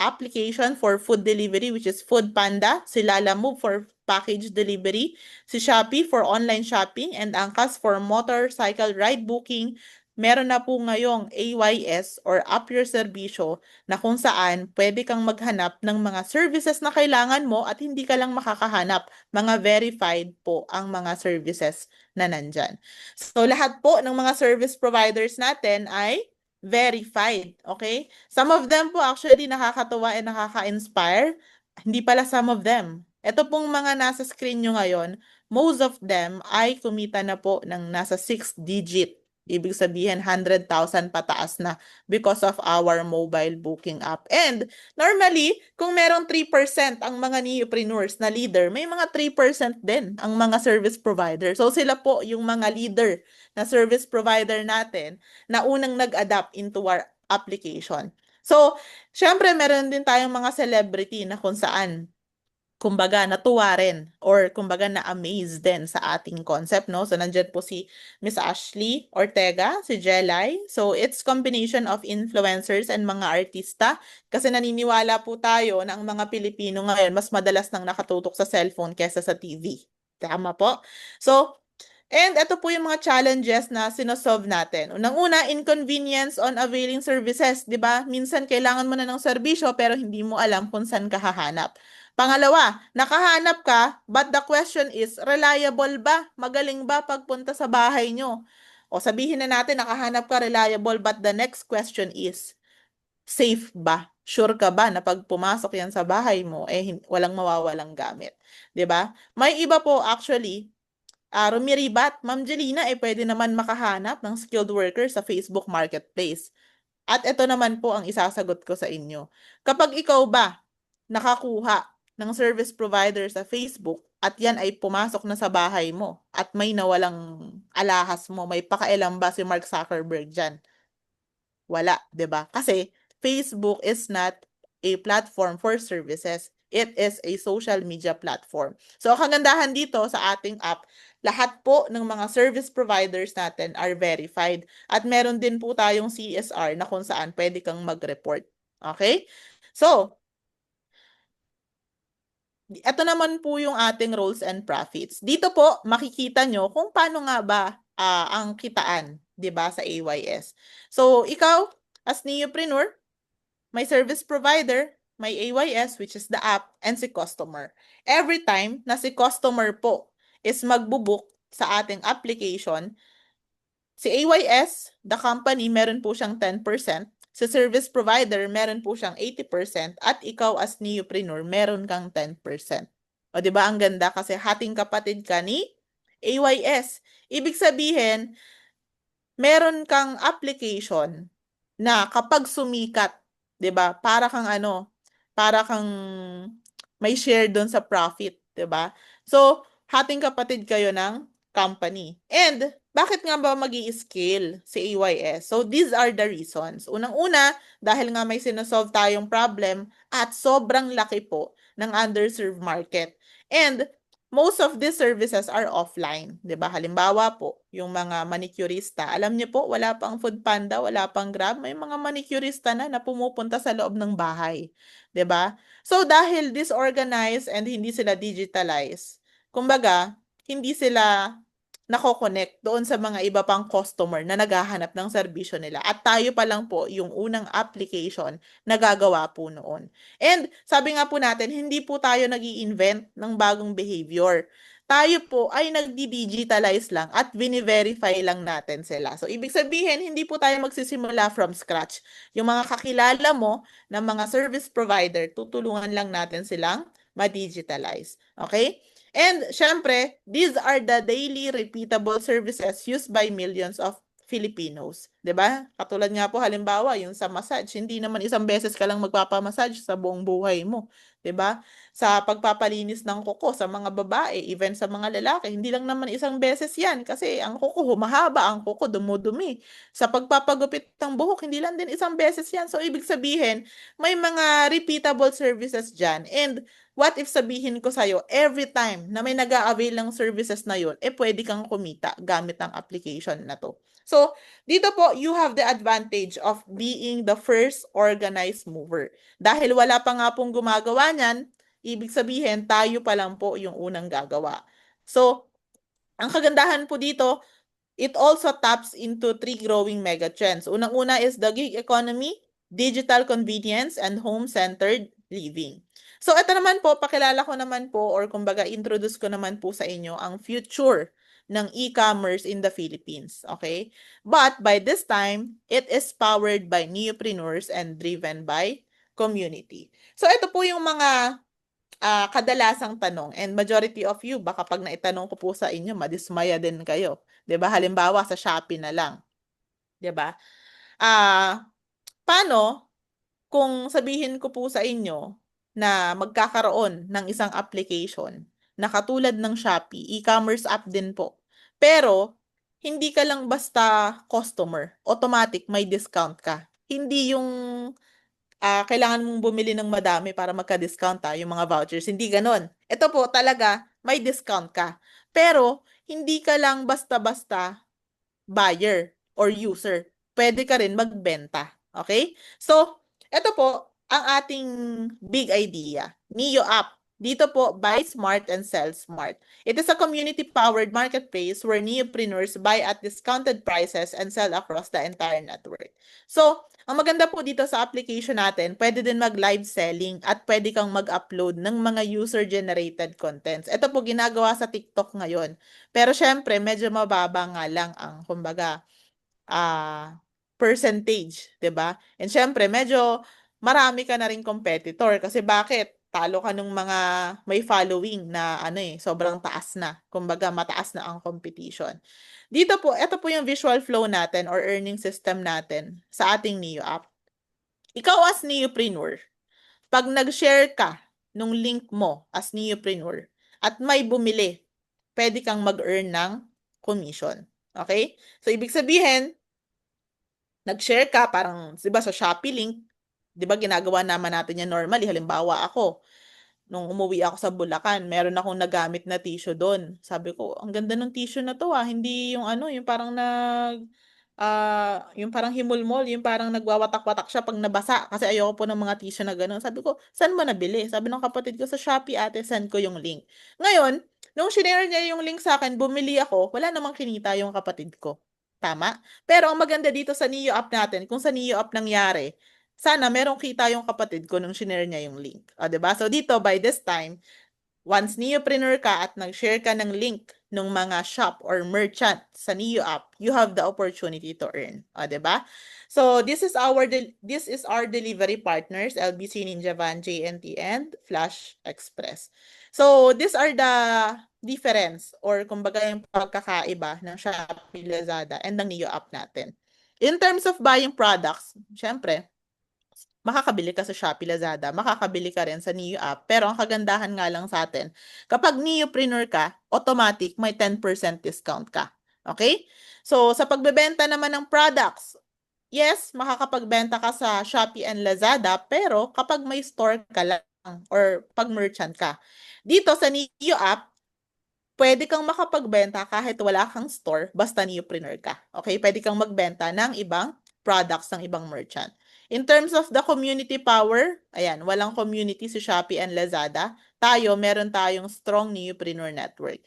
application for food delivery, which is Food Panda, si Lalamove for package delivery, si Shopee for online shopping, and Angkas for motorcycle ride booking. Meron na po ngayong AYS or App Your Serbisyo na kung saan pwede kang maghanap ng mga services na kailangan mo at hindi ka lang makakahanap. Mga verified po ang mga services na nandyan. So lahat po ng mga service providers natin ay verified, okay? Some of them po actually nakakatuwa and nakaka-inspire. Hindi pala some of them. Ito pong mga nasa screen nyo ngayon, most of them ay kumita na po ng nasa 6 digit Ibig sabihin, 100,000 pataas na because of our mobile booking app. And normally, kung merong 3% ang mga neopreneurs na leader, may mga 3% din ang mga service provider. So sila po yung mga leader na service provider natin na unang nag-adapt into our application. So, syempre, meron din tayong mga celebrity na kung saan kumbaga natuwa rin or kumbaga na-amaze din sa ating concept, no? So, nandyan po si Miss Ashley Ortega, si Jelay. So, it's combination of influencers and mga artista kasi naniniwala po tayo na ang mga Pilipino ngayon mas madalas nang nakatutok sa cellphone kesa sa TV. Tama po? So, and ito po yung mga challenges na sinosolve natin. Unang-una, inconvenience on availing services, 'di ba? Minsan kailangan mo na ng serbisyo pero hindi mo alam kung saan ka hahanap. Pangalawa, nakahanap ka, but the question is, reliable ba? Magaling ba pagpunta sa bahay nyo? O sabihin na natin, nakahanap ka, reliable, but the next question is, safe ba? Sure ka ba na pag pumasok yan sa bahay mo, walang mawawalang gamit? 'Di ba? May iba po actually, rumiribat, Ma'am Jelina, pwede naman makahanap ng skilled worker sa Facebook Marketplace. At ito naman po ang isasagot ko sa inyo. Kapag ikaw ba nakakuha ng service provider sa Facebook at yan ay pumasok na sa bahay mo at may nawalang alahas mo, may pakailan ba si Mark Zuckerberg dyan? Wala, 'di ba? Kasi Facebook is not a platform for services. It is a social media platform. So, ang kagandahan dito sa ating app, lahat po ng mga service providers natin are verified. At meron din po tayong CSR na kung saan pwede kang mag-report. Okay? So, ito naman po yung ating roles and profits. Dito po, makikita nyo kung paano nga ba ang kitaan, 'di ba, sa AYS. So, ikaw, as neopreneur, may service provider, may AYS, which is the app, and si customer. Every time na si customer po is magbubook sa ating application, si AYS, the company, meron po siyang 10%. Sa service provider, meron po siyang 80%. At ikaw as neopreneur, meron kang 10%. O, di ba ang ganda? Kasi hating kapatid ka ni AYS. Ibig sabihin, meron kang application na kapag sumikat, 'di ba? Para kang may share doon sa profit, 'di ba? So, hating kapatid kayo ng company. And bakit nga ba magi-scale si AYS? So, these are the reasons. Unang-una, dahil nga may sinosolve tayong problem at sobrang laki po ng underserved market. And most of these services are offline, 'di ba? Halimbawa po, yung mga manicurista. Alam niyo po, wala pang Foodpanda, wala pang Grab, may mga manicurista na pumupunta sa loob ng bahay, 'di ba? So dahil disorganized and hindi sila digitalized, kumbaga, hindi sila nako-connect doon sa mga iba pang customer na naghahanap ng serbisyo nila. At tayo pa lang po yung unang application na gagawa po noon. And sabi nga po natin, hindi po tayo nag-i-invent ng bagong behavior. Tayo po ay nagdi-digitalize lang at vini-verify lang natin sila. So, ibig sabihin, hindi po tayo magsisimula from scratch. Yung mga kakilala mo na mga service provider, tutulungan lang natin silang ma-digitalize. Okay? And syempre, these are the daily repeatable services used by millions of Filipinos. 'Di ba? Katulad nga po halimbawa yung sa massage, hindi naman isang beses ka lang magpapamassage sa buong buhay mo, 'di ba? Sa pagpapalinis ng kuko sa mga babae, even sa mga lalaki, hindi lang naman isang beses 'yan kasi ang kuko humahaba, ang kuko dumudumi. Sa pagpapagupit ng buhok, hindi lang din isang beses 'yan. So ibig sabihin, may mga repeatable services diyan. And what if sabihin ko sa'yo, every time na may nag-a-avail ng services na yun, pwede kang kumita gamit ang application na to. So, dito po, you have the advantage of being the first organized mover. Dahil wala pa nga pong gumagawa niyan, ibig sabihin, tayo pa lang po yung unang gagawa. So, ang kagandahan po dito, it also taps into three growing megatrends. Unang-una is the gig economy, digital convenience, and home-centered living. So ito naman po, pakilala ko naman po or kumbaga introduce ko naman po sa inyo ang future ng e-commerce in the Philippines. Okay? But by this time, it is powered by neopreneurs and driven by community. So ito po yung mga kadalasang tanong, and majority of you, baka pag naitanong ko po sa inyo, madismaya din kayo. 'Di ba? Halimbawa, sa Shopee na lang. 'di ba? Ah, paano kung sabihin ko po sa inyo na magkakaroon ng isang application na katulad ng Shopee, e-commerce app din po. Pero hindi ka lang basta customer, automatic may discount ka. Hindi yung kailangan mong bumili ng madami para magka-discount yung mga vouchers. Hindi ganon. Ito po talaga, may discount ka. Pero hindi ka lang basta-basta buyer or user. Pwede ka rin magbenta. Okay? So, ito po ang ating big idea. Neo app. Dito po, buy smart and sell smart. It is a community-powered marketplace where neopreneurs buy at discounted prices and sell across the entire network. So, ang maganda po dito sa application natin, pwede din mag-live selling at pwede kang mag-upload ng mga user-generated contents. Ito po ginagawa sa TikTok ngayon. Pero syempre, medyo mababa nga lang ang, kumbaga, percentage, 'di ba? And syempre, medyo marami ka na ring competitor kasi bakit? Talo ka ng mga may following na sobrang taas na. Kumbaga, mataas na ang competition. Dito po, ito po yung visual flow natin or earning system natin sa ating Neo app. Ikaw as Neopreneur, pag nag-share ka nung link mo as Neopreneur at may bumili, pwede kang mag-earn ng commission. Okay? So, ibig sabihin, nag-share ka, parang, di ba sa Shopee link, di ba ginagawa naman natin yan normally. Halimbawa ako, nung umuwi ako sa Bulacan, meron akong nagamit na tissue doon. Sabi ko, ang ganda ng tissue na to Hindi yung yung parang yung parang himulmol, yung parang nagwawatak-watak siya pag nabasa. Kasi ayoko po ng mga tissue na gano'n. Sabi ko, saan mo nabili? Sabi ng kapatid ko, sa Shopee ate, send ko yung link. Ngayon, nung shinare niya yung link sa akin, bumili ako, wala namang kinita yung kapatid ko. Tama? Pero ang maganda dito sa Neo app natin, kung sa Neo app nangyari, sana merong kita yung kapatid ko nung shinare niya yung link. O, diba? So, dito, by this time, once Neopreneur ka at nag-share ka ng link ng mga shop or merchant sa Neo app, you have the opportunity to earn. O, diba? So, this is our delivery partners, LBC, Ninja Van, JNT, and Flash Express. So, these are the difference or kumbaga yung pagkakaiba ng Shopee, Lazada, and ng Neo app natin. In terms of buying products, syempre, makakabili ka sa Shopee, Lazada, makakabili ka rin sa Neo app. Pero ang kagandahan nga lang sa atin, kapag Neopreneur ka, automatic may 10% discount ka. Okay? So, sa pagbebenta naman ng products, yes, makakapagbenta ka sa Shopee and Lazada, pero kapag may store ka lang or pag merchant ka. Dito sa Neo app, pwede kang makapagbenta kahit wala kang store, basta Neopreneur ka. Okay? Pwede kang magbenta ng ibang products ng ibang merchant. In terms of the community power, ayan, walang community si Shopee and Lazada. Meron tayong strong Neopreneur network.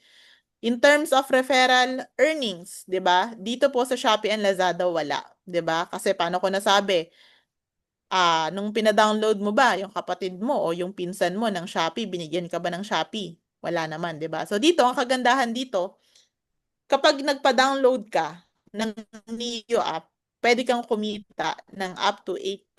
In terms of referral earnings, 'di ba? Dito po sa Shopee and Lazada wala, 'di ba? Kasi paano ko nasabi? Nung pina-download mo ba yung kapatid mo o yung pinsan mo ng Shopee, binigyan ka ba ng Shopee? Wala naman, 'di ba? So dito, ang kagandahan dito, kapag nagpa-download ka ng Neo app, pwede kang kumita ng up to 8%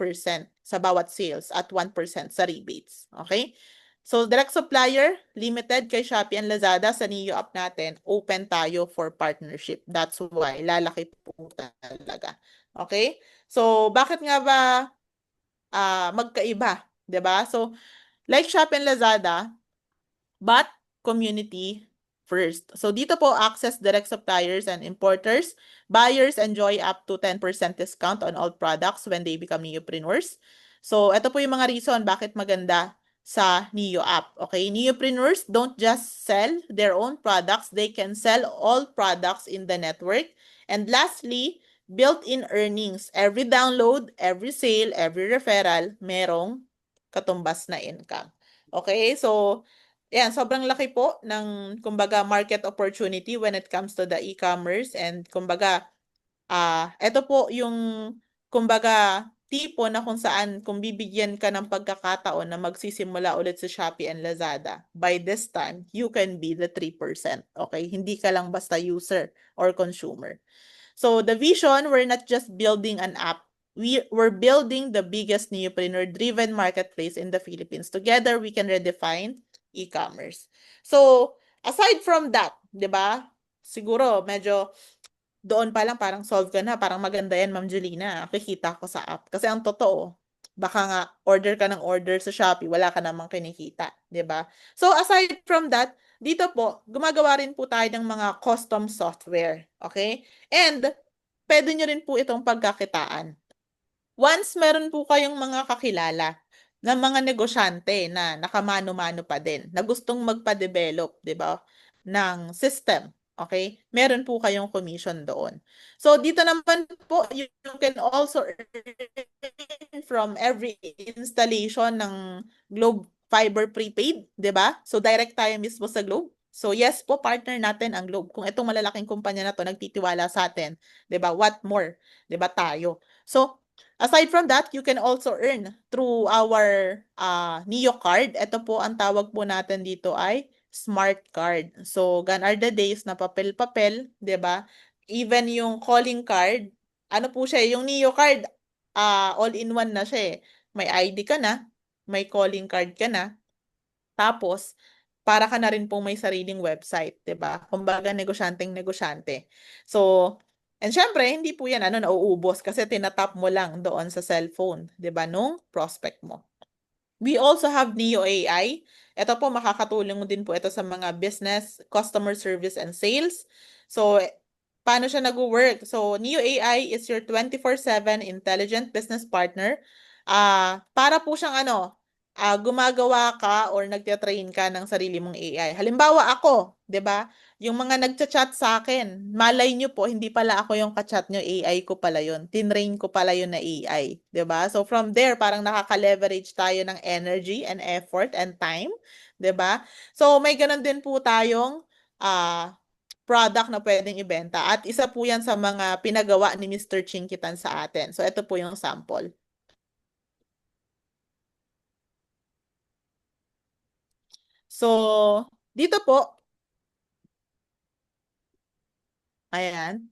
sa bawat sales at 1% sa rebates. Okay? So, direct supplier, limited kay Shopee and Lazada sa Neo app natin, open tayo for partnership. That's why, lalaki po talaga. Okay? So, bakit nga ba magkaiba? 'Di ba? So, like Shopee and Lazada, but community first. So dito po, access direct suppliers and importers. Buyers enjoy up to 10% discount on all products when they become neopreneurs. So ito po yung mga reason bakit maganda sa Neo app. Okay, neopreneurs don't just sell their own products, they can sell all products in the network. And lastly, built-in earnings. Every download, every sale, every referral, merong katumbas na income. Okay, so yan, sobrang laki po ng, kumbaga, market opportunity when it comes to the e-commerce and, kumbaga, ito po yung, kumbaga, tipo na kung saan kung bibigyan ka ng pagkakataon na magsisimula ulit sa Shopee and Lazada, by this time, you can be the 3%. Okay? Hindi ka lang basta user or consumer. So the vision, we're not just building an app. We're building the biggest neopreneur-driven marketplace in the Philippines. Together, we can redefine e-commerce. So, aside from that, 'di ba? Siguro medyo doon pa lang parang solve ka na, parang maganda yan, Ma'am Julina. Kikita ko sa app. Kasi ang totoo, baka nga order ka ng order sa Shopee, wala ka namang kinikita, 'di ba? So aside from that, dito po, gumagawa rin po tayo ng mga custom software, okay? And pwede nyo rin po itong pagkakitaan. Once meron po kayong mga kakilala na mga negosyante na nakamano-mano pa din, na gustong magpa-develop, 'di ba, ng system, okay? Meron po kayong commission doon. So dito naman po, you can also earn from every installation ng Globe Fiber Prepaid, 'di ba? So direct tayo mismo sa Globe. So yes po, partner natin ang Globe. Kung itong malalaking kumpanya na to nagtitiwala sa atin, 'di ba? What more, 'di ba tayo? So aside from that, you can also earn through our Neo card. Ito po ang tawag po natin dito ay smart card. So gone are the days na papel-papel, 'di ba? Even yung calling card, ano po siya, yung Neo card, all-in-one na siya eh. May ID ka na, may calling card ka na, tapos para ka na rin pong may sariling website, 'di ba? Kumbaga negosyanteng negosyante. So, and syempre, hindi po 'yan nauubos kasi tinatap mo lang doon sa cellphone, 'di ba, nung prospect mo. We also have Neo AI. Ito po, makakatulong din po ito sa mga business, customer service, and sales. So, paano siya nag-work? So, Neo AI is your 24/7 intelligent business partner. Para po siyang gumagawa ka or nagtitrain ka ng sarili mong AI. Halimbawa ako, 'di ba? Yung mga nagchat-chat sa akin, malay nyo po, hindi pala ako yung kachat nyo, AI ko pala yun. Tinrain ko pala yun na AI. 'Di ba? So from there, parang nakaka-leverage tayo ng energy and effort and time. 'Di ba? So may ganun din po tayong product na pwedeng ibenta. At isa po yan sa mga pinagawa ni Mr. Chinkitan sa atin. So ito po yung sample. So, dito po, ayan.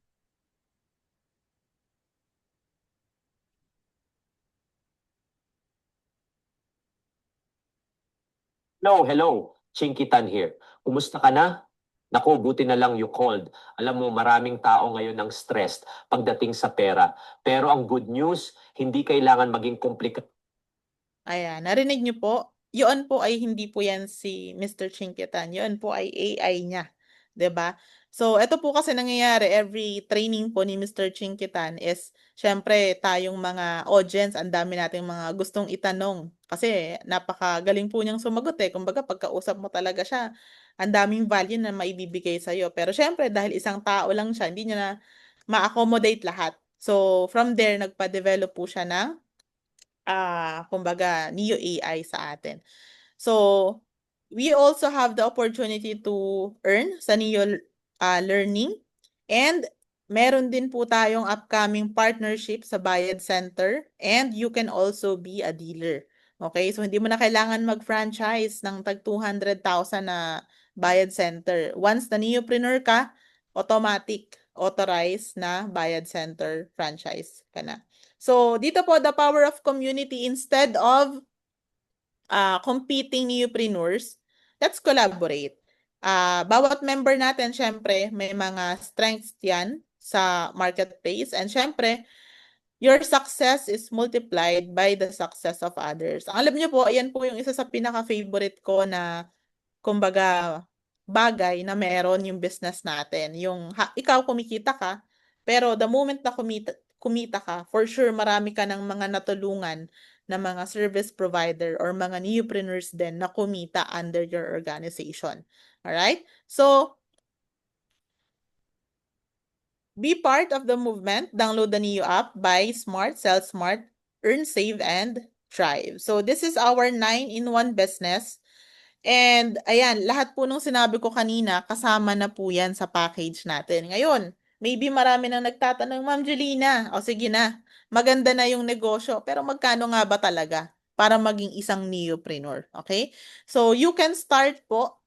Hello, hello. Chinkitan here. Kumusta ka na? Naku, buti na lang you called. Alam mo, maraming tao ngayon ang stressed pagdating sa pera. Pero ang good news, hindi kailangan maging komplikado. Ayan, narinig niyo po? Yun po ay hindi po yan si Mr. Chinkitan. Yun po ay AI niya. 'Di ba? So, ito po kasi nangyayari every training po ni Mr. Chinkitan is syempre tayong mga audience, ang dami nating mga gustong itanong. Kasi napakagaling po niyang sumagot eh. Kumbaga, pagkausap mo talaga siya, ang daming value na maibibigay sa'yo. Pero syempre, dahil isang tao lang siya, hindi niya na ma-accommodate lahat. So, from there, nagpa-develop po siya ng kumbaga, Neo AI sa atin. So, we also have the opportunity to earn sa Neo Learning. And meron din po tayong upcoming partnership sa Bayad Center. And you can also be a dealer. Okay? So, hindi mo na kailangan mag-franchise ng tag 200,000 na Bayad Center. Once na Neopreneur ka, automatic, authorized na Bayad Center franchise ka na. So, dito po, the power of community, instead of competing newpreneurs, let's collaborate. Bawat member natin, syempre, may mga strengths yan sa marketplace. And syempre, your success is multiplied by the success of others. Ang alam niyo po, yan po yung isa sa pinaka-favorite ko na kumbaga, bagay na meron yung business natin. Yung ikaw kumikita ka, pero the moment na kumita ka, for sure marami ka ng mga natulungan na mga service provider or mga newpreneurs din na kumita under your organization. Alright? So, be part of the movement. Download the Neo app, buy smart, sell smart, earn, save, and thrive. So, this is our 9-in-1 business. And ayan, lahat po nung sinabi ko kanina, kasama na po yan sa package natin. Ngayon, maybe marami nang nagtatanong, Ma'am Julina, o sige na, maganda na yung negosyo, pero magkano nga ba talaga para maging isang neopreneur? Okay? So, you can start po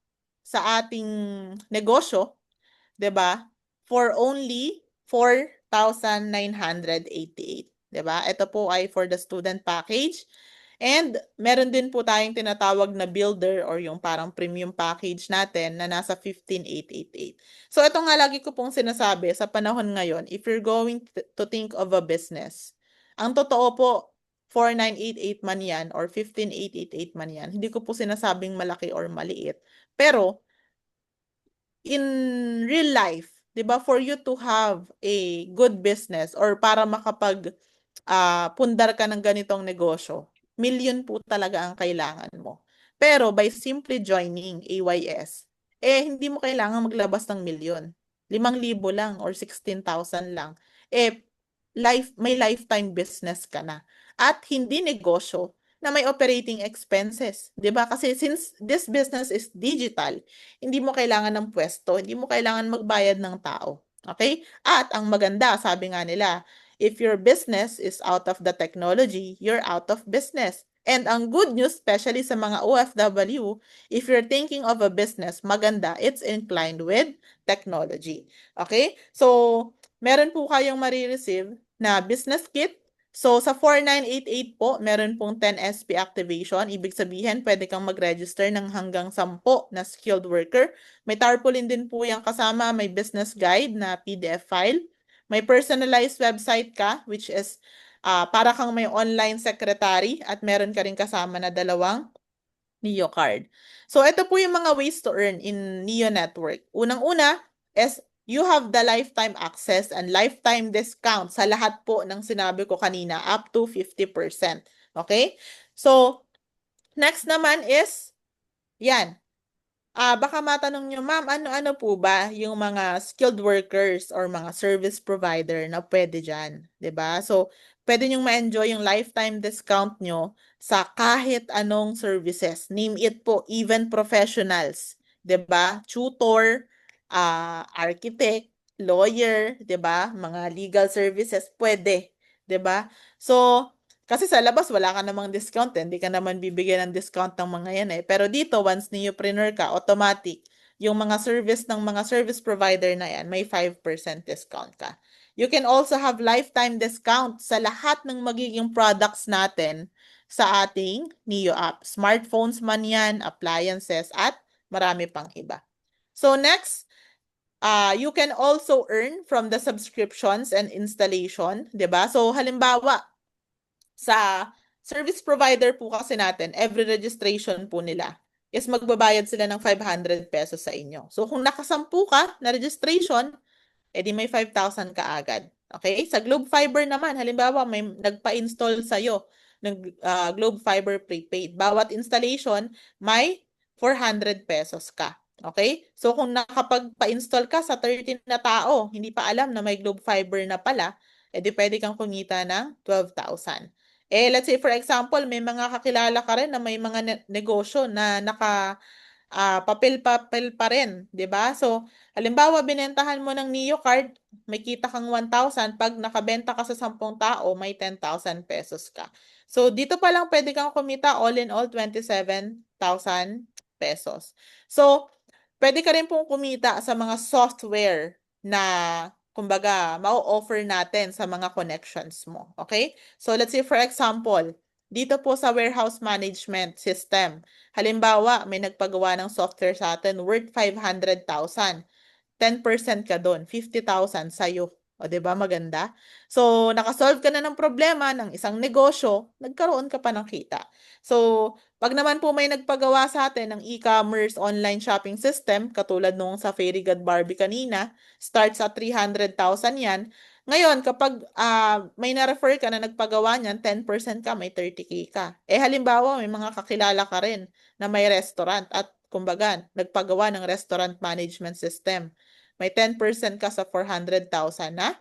sa ating negosyo, 'di ba? For only 4,988, 'di ba? Ito po ay for the student package. And meron din po tayong tinatawag na builder or yung parang premium package natin na nasa 15,888. So ito nga lagi ko pong sinasabi sa panahon ngayon, if you're going to think of a business, ang totoo po, 4,988 man yan or 15,888 man yan, hindi ko po sinasabing malaki or maliit. Pero in real life, 'di ba, for you to have a good business or para makapag pundar ka ng ganitong negosyo, million po talaga ang kailangan mo. Pero by simply joining AYS, hindi mo kailangan maglabas ng milyon. 5,000 lang or 16,000 lang. May lifetime business ka na. At hindi negosyo na may operating expenses. 'Di ba? Kasi since this business is digital, hindi mo kailangan ng pwesto, hindi mo kailangan magbayad ng tao. Okay? At ang maganda, sabi nga nila, if your business is out of the technology, you're out of business. And ang good news, especially sa mga OFW, if you're thinking of a business, maganda, it's inclined with technology. Okay? So, meron po kayong marireceive na business kit. So, sa 4,988 po, meron pong 10 SP activation. Ibig sabihin, pwede kang mag-register ng hanggang 10 na skilled worker. May tarpaulin din po yung kasama, may business guide na PDF file. May personalized website ka, which is para kang may online secretary at meron ka rin kasama na 2 Neo card. So, ito po yung mga ways to earn in Neo Network. Unang-una is you have the lifetime access and lifetime discount sa lahat po ng sinabi ko kanina, up to 50%. Okay? So, next naman is, yan. Baka matanong nyo, ma'am, ano-ano po ba yung mga skilled workers or mga service provider na pwede dyan? 'Di ba? So, pwede nyo ma-enjoy yung lifetime discount nyo sa kahit anong services. Name it po, even professionals. 'Di ba? Tutor, architect, lawyer, 'di ba? Mga legal services, pwede. 'Di ba? So, kasi sa labas, wala ka namang discount, hindi ka naman bibigyan ng discount ng mga yan eh. Pero dito, once newpreneur ka, automatic, yung mga service provider na yan, may 5% discount ka. You can also have lifetime discount sa lahat ng magiging products natin sa ating Neo app. Smartphones man yan, appliances, at marami pang iba. So next, you can also earn from the subscriptions and installation, 'di ba? So halimbawa, sa service provider po kasi natin, every registration po nila is magbabayad sila ng 500 pesos sa inyo. So kung nakasampu ka na registration, edi may 5,000 ka agad. Okay? Sa Globe Fiber naman, halimbawa may nagpa-install sa'yo ng Globe Fiber prepaid. Bawat installation, may 400 pesos ka. Okay? So kung nakapagpa-install ka sa 13 na tao, hindi pa alam na may Globe Fiber na pala, edi pwede kang kumita ng 12,000. Let's say for example, may mga kakilala ka rin na may mga negosyo na papel-papel pa rin, 'di ba? So, halimbawa binentahan mo ng Neo card, may kita kang 1,000, pag nakabenta ka sa 10 tao, may 10,000 pesos ka. So, dito pa lang pwede kang kumita all in all 27,000 pesos. So, pwede ka rin pong kumita sa mga software na kumbaga, mau-offer natin sa mga connections mo. Okay? So, let's say for example, dito po sa warehouse management system, halimbawa, may nagpagawa ng software sa atin worth 500,000. 10% ka doon, 50,000 sa'yo. O, di ba? Maganda. So, nakasolve ka na ng problema ng isang negosyo, nagkaroon ka pa ng kita. So, pag naman po may nagpagawa sa atin ng e-commerce online shopping system, katulad nung sa Fairy God Barbie kanina, starts at 300,000 yan. Ngayon, kapag may na-refer ka na nagpagawa niyan, 10% ka, may 30K ka. Halimbawa, may mga kakilala ka rin na may restaurant at kumbaga, nagpagawa ng restaurant management system. May 10% ka sa 400,000 na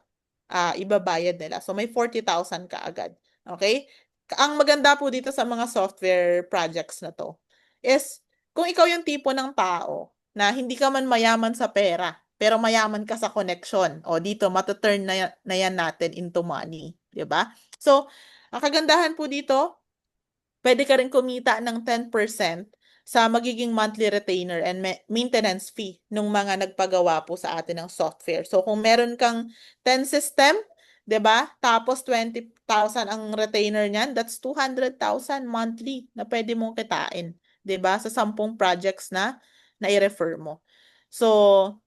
ibabayad nila. So, may 40,000 ka agad. Okay? Ang maganda po dito sa mga software projects na to is kung ikaw yung tipo ng tao na hindi ka man mayaman sa pera, pero mayaman ka sa connection, o dito, matuturn na yan natin into money. 'Di ba? So, ang kagandahan po dito, pwede ka rin kumita ng 10% sa magiging monthly retainer and maintenance fee ng mga nagpagawa po sa atin ng software. So kung meron kang 10 system 'Di ba? Tapos 20,000 ang retainer niyan, that's 200,000 monthly na pwede mong kitain, 'di ba? Sa 10 projects na i-refer mo. So,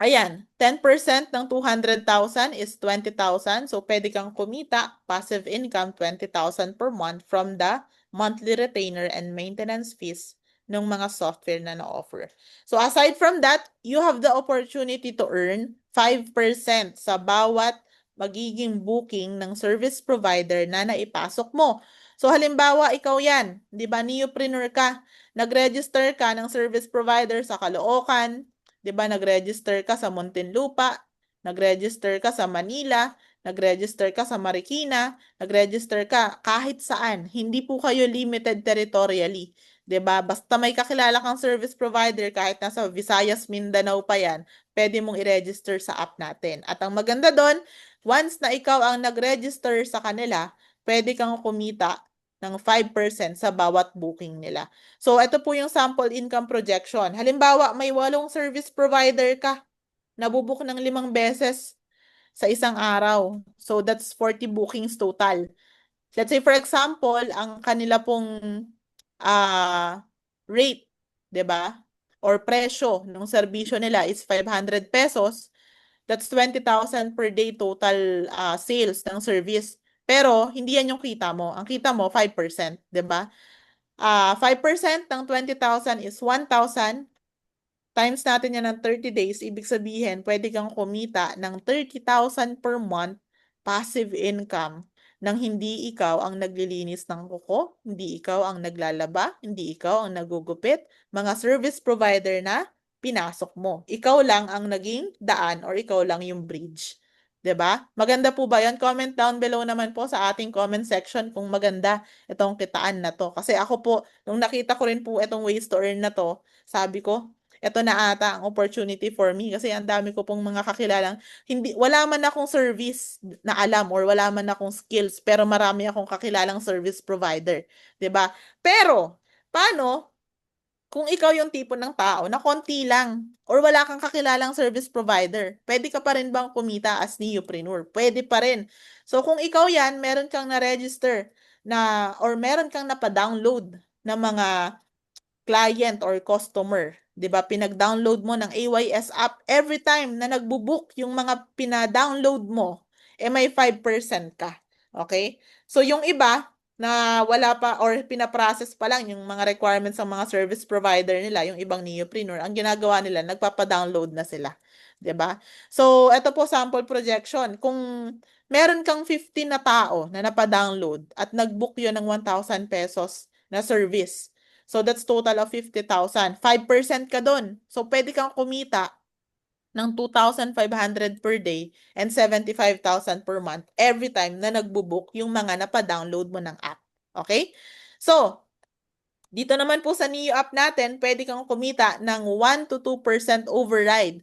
ayan, 10% ng 200,000 is 20,000. So, pwede kang kumita, passive income, 20,000 per month from the monthly retainer and maintenance fees ng mga software na na-offer. So, aside from that, you have the opportunity to earn 5% sa bawat magiging booking ng service provider na naipasok mo. So, halimbawa, ikaw yan, di ba, neopreneur ka, nag-register ka ng service provider sa Caloocan, 'di ba, nag-register ka sa Muntinlupa, nag-register ka sa Manila, nag-register ka sa Marikina, nag-register ka kahit saan. Hindi po kayo limited territorially. 'Di ba? Basta may kakilala kang service provider kahit nasa Visayas, Mindanao pa 'yan, pwede mong i-register sa app natin. At ang maganda doon, once na ikaw ang nag-register sa kanila, pwede kang kumita ng 5% sa bawat booking nila. So, ito po yung sample income projection. Halimbawa, may 8 service provider ka, nabubuk ng 5 beses sa isang araw. So, that's 40 bookings total. Let's say, for example, ang kanila pong rate, 'di ba? Or presyo ng serbisyo nila is 500 pesos. That's 20,000 per day total sales ng service. Pero, hindi yan yung kita mo. Ang kita mo, 5%, 'di ba? 5% ng 20,000 is 1,000. Times natin yan ng 30 days, ibig sabihin, pwede kang kumita ng 30,000 per month passive income nang hindi ikaw ang naglilinis ng kuko, hindi ikaw ang naglalaba, hindi ikaw ang nagugupit, mga service provider na pinasok mo. Ikaw lang ang naging daan or ikaw lang yung bridge. 'Di ba? Maganda po ba 'yan? Comment down below naman po sa ating comment section kung maganda itong kitaan na to. Kasi ako po, nung nakita ko rin po itong ways to earn na to, sabi ko, eto na ata ang opportunity for me kasi ang dami ko pong mga kakilalang wala man akong service na alam or wala man akong skills pero marami akong kakilalang service provider, 'di ba? Pero paano kung ikaw yung tipo ng tao na konti lang or wala kang kakilalang service provider? Pwede ka pa rin bang kumita as neopreneur? Pwede pa rin. So kung ikaw yan, meron kang na-register na or meron kang napa-download na mga client or customer, 'di ba? Pinag-download mo ng AYS app, every time na nagbo-book yung mga pina-download mo, may 5% ka. Okay? So yung iba na wala pa or pina-process pa lang yung mga requirements ng mga service provider nila, yung ibang neopreneur, ang ginagawa nila, nagpapa-download na sila, 'di ba? So ito po sample projection. Kung meron kang 15 na tao na napa-download at nag-book yun ng 1,000 pesos na service, so that's total of 50,000. 5% ka doon. So pwede kang kumita ng 2,500 per day and 75,000 per month every time na nagbo-book yung mga napa-download mo ng app. Okay? So, dito naman po sa Neo app natin, pwede kang kumita ng 1 to 2% override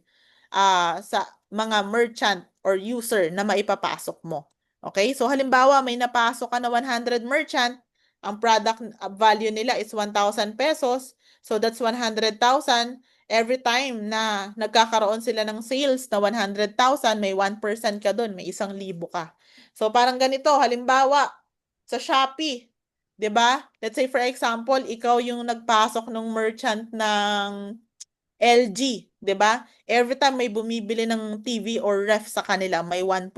sa mga merchant or user na maipapasok mo. Okay? So halimbawa, may napasok ka na 100 merchant, ang product value nila is 1,000 pesos. So that's 100,000. Every time na nagkakaroon sila ng sales na 100,000, may 1% ka doon, may 1,000 ka. So parang ganito, halimbawa, sa Shopee, 'di ba? Let's say for example, ikaw yung nagpasok ng merchant ng LG, 'di ba? Every time may bumibili ng TV or ref sa kanila, may 1%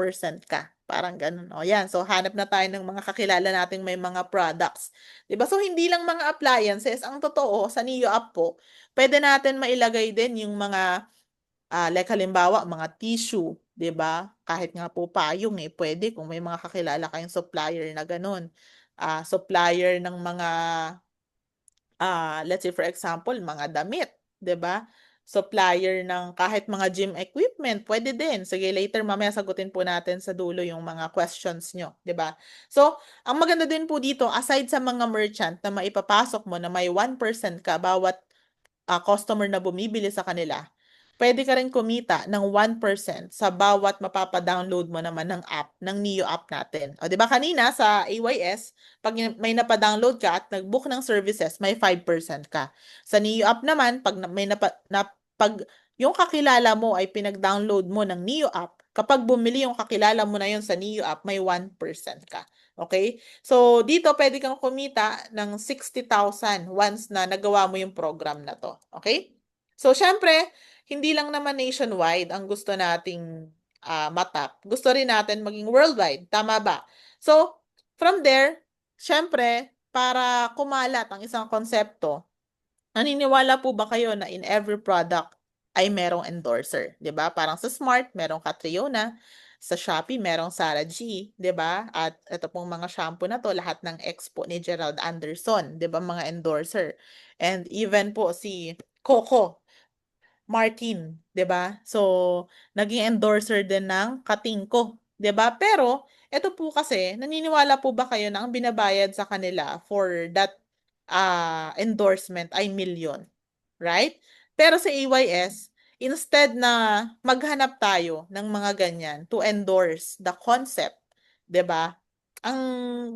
ka. Parang ganun. O yan. So hanap na tayo ng mga kakilala nating may mga products. 'Di ba? So hindi lang mga appliances, ang totoo sa Neo app po, pwede natin mailagay din yung mga like halimbawa, mga tissue, 'di ba? Kahit nga po payong pwede kung may mga kakilala kayong supplier na ganun. Supplier ng mga let's say for example, mga damit, 'di ba? Supplier ng kahit mga gym equipment, pwede din. Sige, later mamaya sagutin po natin sa dulo yung mga questions nyo, 'di ba? So, ang maganda din po dito, aside sa mga merchant na maipapasok mo na may 1% ka bawat customer na bumibili sa kanila, pwede ka rin kumita ng 1% sa bawat mapapadownload mo naman ng app, ng Neo app natin. O, di ba kanina sa AYS, pag may napadownload ka at nag-book ng services, may 5% ka. Sa Neo app naman, pag may pag yung kakilala mo ay pinag-download mo ng Neo app, Kapag bumili yung kakilala mo na yun sa NEO app, may 1% ka. Okay? So, dito pwede kang kumita ng 60,000 once na nagawa mo yung program na to. Okay? So, syempre, hindi lang naman nationwide ang gusto nating matap. Gusto rin natin maging worldwide. Tama ba? So, from there, syempre, para kumalat ang isang konsepto, naniniwala po ba kayo na in every product ay merong endorser, 'di ba? Parang sa Smart, merong Catriona, sa Shopee merong Sarah G, 'di ba? At ito pong mga shampoo na to, lahat ng expo ni Gerald Anderson, 'di ba, mga endorser. And even po si Coco Martin, 'di ba? So, naging endorser din ng Katingko, 'di ba? Pero ito po kasi, naniniwala po ba kayo na ang binabayad sa kanila for that endorsement ay milyon, right? Pero sa AYS, instead na maghanap tayo ng mga ganyan to endorse the concept, 'di ba? Ang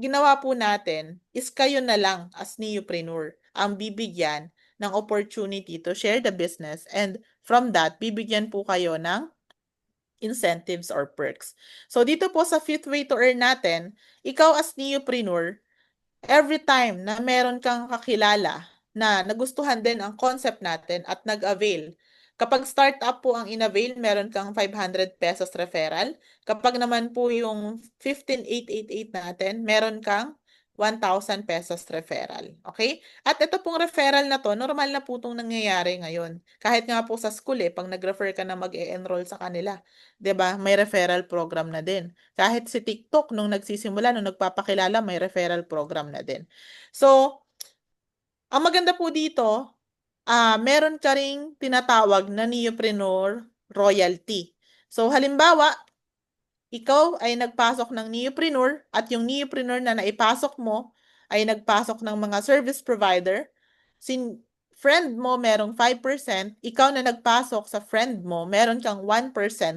ginawa po natin is kayo na lang as neopreneur ang bibigyan ng opportunity to share the business, and from that, bibigyan po kayo ng incentives or perks. So dito po sa fifth way to earn natin, ikaw as neopreneur, every time na meron kang kakilala na nagustuhan din ang concept natin at nag-avail, kapag startup po ang in-avail, meron kang 500 pesos referral. Kapag naman po yung 15,888 natin, meron kang 1,000 pesos referral. Okay? At ito pong referral na to, normal na po itong nangyayari ngayon. Kahit nga po sa school pag nag-refer ka na mag-e-enroll sa kanila, 'di ba? May referral program na din. Kahit si TikTok nung nagsisimula, nung nagpapakilala, may referral program na din. So, ang maganda po dito, meron ka ring tinatawag na neopreneur royalty. So, halimbawa, ikaw ay nagpasok ng neopreneur at yung neopreneur na naipasok mo ay nagpasok ng mga service provider. Sin friend mo merong 5%, ikaw na nagpasok sa friend mo, meron kang 1%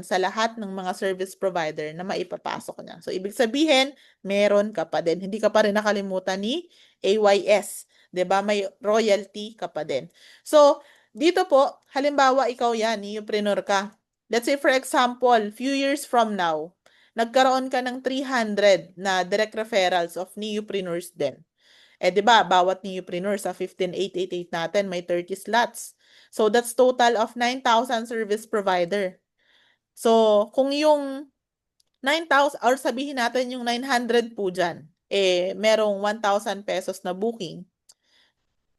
sa lahat ng mga service provider na maipapasok niya. So, ibig sabihin, meron ka pa din. Hindi ka pa rin nakalimutan ni AYS. 'Di ba? May royalty ka pa din. So, dito po, halimbawa, ikaw yan, neopreneur ka. Let's say, for example, few years from now, nagkaroon ka ng 300 na direct referrals of neopreneurs din. 'Di ba, bawat neopreneur sa 15,888 natin may 30 slots. So, that's total of 9,000 service provider. So, kung yung 9,000 or sabihin natin yung 900 po dyan, merong 1,000 pesos na booking.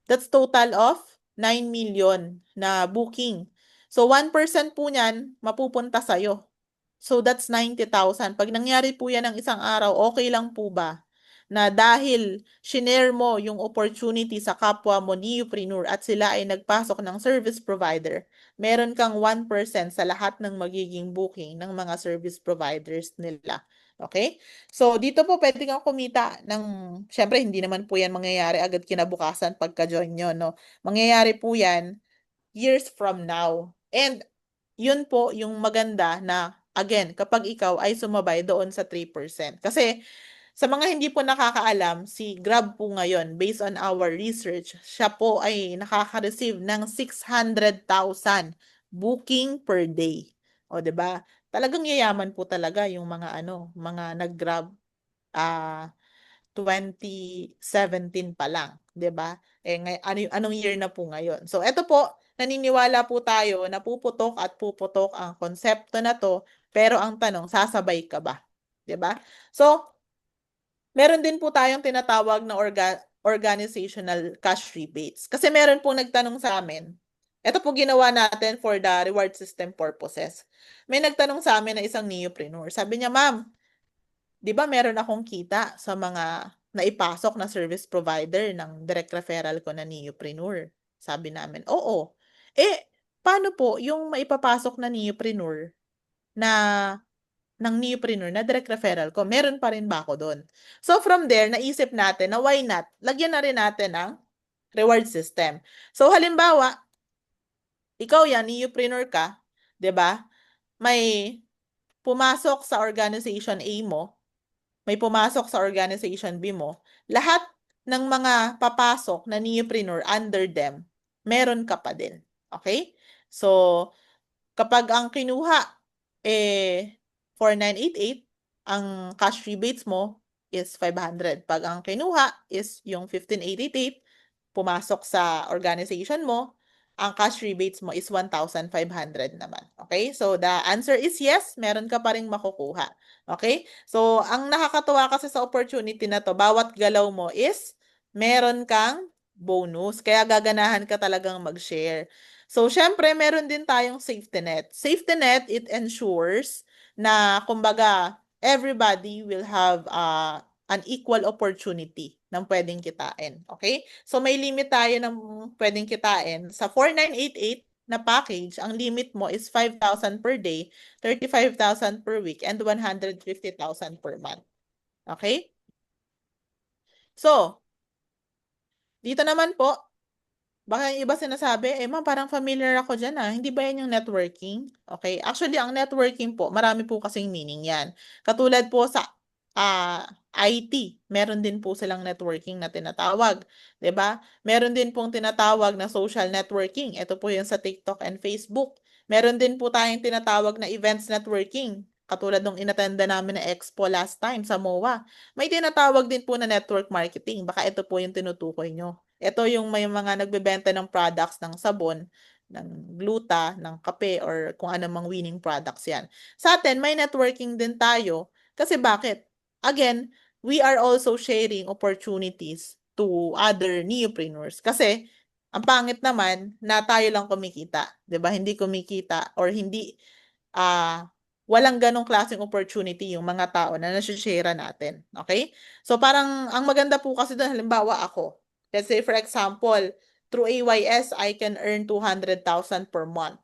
That's total of 9 million na booking. So, 1% po niyan mapupunta sa'yo. So, that's 90,000. Pag nangyari po yan ng isang araw, okay lang po ba na dahil shinare mo yung opportunity sa kapwa mo neopreneur at sila ay nagpasok ng service provider, meron kang 1% sa lahat ng magiging booking ng mga service providers nila. Okay? So, dito po pwede kang kumita ng, syempre, hindi naman po yan mangyayari agad kinabukasan pagka-join nyo, no? Mangyayari po yan years from now. And yun po yung maganda na, again, kapag ikaw ay sumabay doon sa 3%. Kasi sa mga hindi po nakakaalam, si Grab po ngayon, based on our research, siya po ay nakaka-receive ng 600,000 booking per day. O, 'di ba? Talagang yayaman po talaga yung mga nag-Grab ah 2017 pa lang, 'di ba? Anong year na po ngayon? So, eto po, naniniwala po tayo na puputok at puputok ang konsepto na to, pero ang tanong, sasabay ka ba? 'Di ba? So, meron din po tayong tinatawag na organizational cash rebates. Kasi meron po nagtanong sa amin, ito po ginawa natin for the reward system purposes. May nagtanong sa amin na isang neopreneur. Sabi niya, ma'am, di ba meron akong kita sa mga naipasok na service provider ng direct referral ko na neopreneur? Sabi namin, oo. Paano po yung maipapasok na neopreneur na ng neopreneur na direct referral ko, meron pa rin ba ako doon? So from there, naisip natin na why not? Lagyan na rin natin ang reward system. So halimbawa, ikaw yan, neopreneur ka, 'di ba? May pumasok sa organization A mo, may pumasok sa organization B mo, lahat ng mga papasok na neopreneur under them, meron ka pa din. Okay? So, kapag ang kinuha, 4988, ang cash rebates mo is 500. Pag ang kinuha is yung 1588, pumasok sa organization mo, ang cash rebates mo is 1,500 naman. Okay? So, the answer is yes, meron ka pa ring makukuha. Okay? So, ang nakakatuwa kasi sa opportunity na to, bawat galaw mo is meron kang bonus. Kaya gaganahan ka talagang mag-share. So, syempre, meron din tayong safety net. Safety net, it ensures na, kumbaga, everybody will have an equal opportunity ng pwedeng kitain. Okay? So, may limit tayo ng pwedeng kitain. Sa 4988 na package, ang limit mo is 5,000 per day, 35,000 per week, and 150,000 per month. Okay? So, dito naman po, baka yung iba sinasabi, ma'am, parang familiar ako dyan Hindi ba yan yung networking? Okay. Actually, ang networking po, marami po kasing meaning yan. Katulad po sa IT, meron din po silang networking na tinatawag. 'Di ba? Meron din pong tinatawag na social networking. Ito po yung sa TikTok and Facebook. Meron din po tayong tinatawag na events networking. Katulad nung inatenda namin na expo last time sa MOA. May tinatawag din po na network marketing. Baka ito po yung tinutukoy nyo. Ito yung may mga nagbebenta ng products ng sabon, ng gluta, ng kape, or kung ano mang winning products yan. Sa atin, may networking din tayo. Kasi bakit? Again, we are also sharing opportunities to other neopreneurs. Kasi, ang pangit naman na tayo lang kumikita. 'Di ba? Hindi kumikita or hindi walang ganong klaseng opportunity yung mga tao na nasi-share natin. Okay? So, parang ang maganda po kasi doon, halimbawa ako, let's say, for example, through AYS, I can earn 200,000 per month.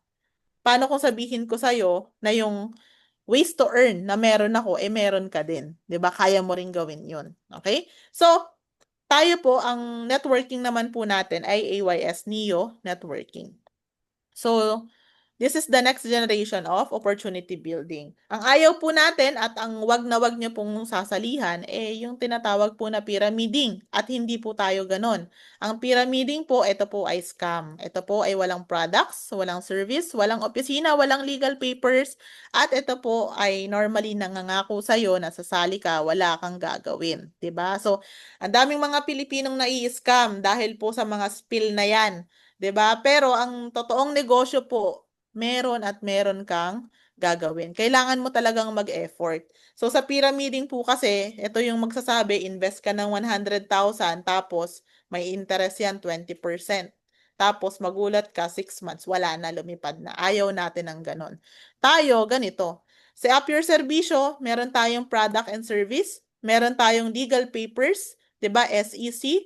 Paano kung sabihin ko sa'yo na yung ways to earn na meron ako, meron ka din. 'Di ba? Kaya mo ring gawin yun. Okay? So, tayo po, ang networking naman po natin ay AYS Neo Networking. So, this is the next generation of opportunity building. Ang ayaw po natin at ang wag na wag niyo pong sasalihan, yung tinatawag po na pyramiding. At hindi po tayo ganon. Ang pyramiding po, ito po ay scam. Ito po ay walang products, walang service, walang opisina, walang legal papers. At ito po ay normally nangangako sa'yo na sasali ka, wala kang gagawin. 'Di ba? So, ang daming mga Pilipinong nai-scam dahil po sa mga spill na yan. 'Di ba? Pero ang totoong negosyo po, meron at meron kang gagawin. Kailangan mo talagang mag-effort. So sa pyramiding po kasi, ito yung magsasabi, invest ka ng 100,000 tapos may interest yan 20%. Tapos magulat ka 6 months, wala na, lumipad na. Ayaw natin ng ganon. Tayo, ganito. Sa Up Your Serbisyo, meron tayong product and service, meron tayong legal papers, 'di ba? SEC,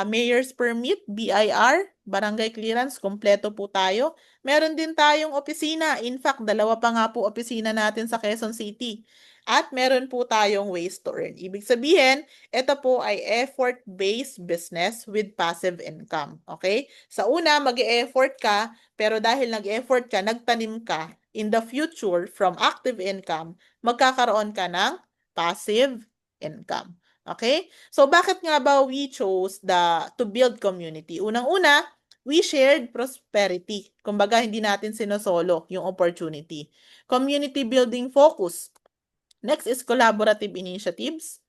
Mayor's Permit, BIR, Barangay Clearance, kompleto po tayo. Meron din tayong opisina. In fact, dalawa pa nga po opisina natin sa Quezon City. At meron po tayong ways to earn. Ibig sabihin, ito po ay effort-based business with passive income. Okay? Sa una, mag-e-effort ka, pero dahil nag-effort ka, nagtanim ka, in the future, from active income, magkakaroon ka ng passive income. Okay? So bakit nga ba we chose to build community? Unang-una, we shared prosperity. Kumbaga, hindi natin sinosolo yung opportunity. Community building focus. Next is collaborative initiatives,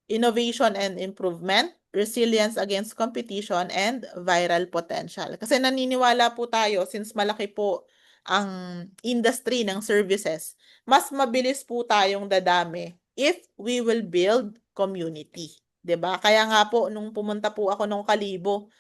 innovation and improvement, resilience against competition, and viral potential. Kasi naniniwala po tayo, since malaki po ang industry ng services, mas mabilis po tayong dadami if we will build community. 'Di ba? Kaya nga po, nung pumunta po ako nung Kalibo,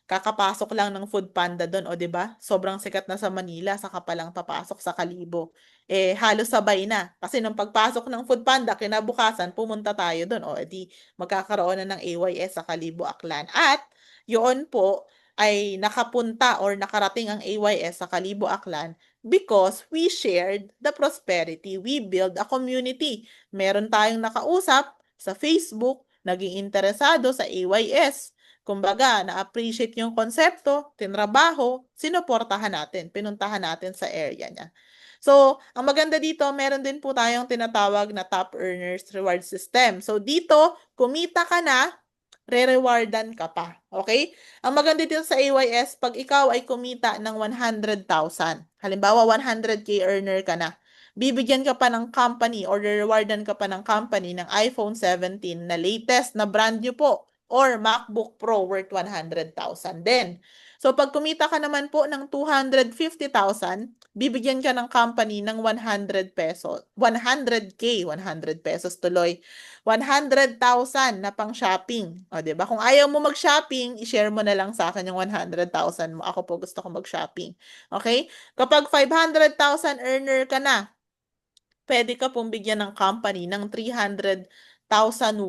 kakapasok lang ng Food Panda doon, o 'di ba? Sobrang sikat na sa Manila, saka pa lang papasok sa Kalibo. Halos sabay na. Kasi nung pagpasok ng Food Panda, kinabukasan, pumunta tayo doon. O, edi magkakaroon na ng AYS sa Kalibo, Aklan. At yun po ay nakapunta or nakarating ang AYS sa Kalibo, Aklan because we shared the prosperity. We build a community. Meron tayong nakausap sa Facebook, naging interesado sa AYS. Kumbaga, na-appreciate yung konsepto, tinrabaho, sinuportahan natin, pinuntahan natin sa area niya. So, ang maganda dito, meron din po tayong tinatawag na top earners reward system. So, dito, kumita ka na, re-rewardan ka pa. Okay? Ang maganda dito sa AYS, pag ikaw ay kumita ng 100,000, halimbawa 100K earner ka na, bibigyan ka pa ng company or rewardan ka pa ng company ng iPhone 17 na latest na brand new po or MacBook Pro worth 100,000 din. So pag kumita ka naman po ng 250,000, bibigyan ka ng company ng 100 pesos, 100K, 100 pesos tuloy. 100,000 na pang shopping. O, di ba? Kung ayaw mo mag-shopping, i-share mo na lang sa akin yung 100,000 mo. Ako po gusto ko mag-shopping. Okay? Kapag 500,000 earner ka na, pwede ka pong bigyan ng company ng 300,000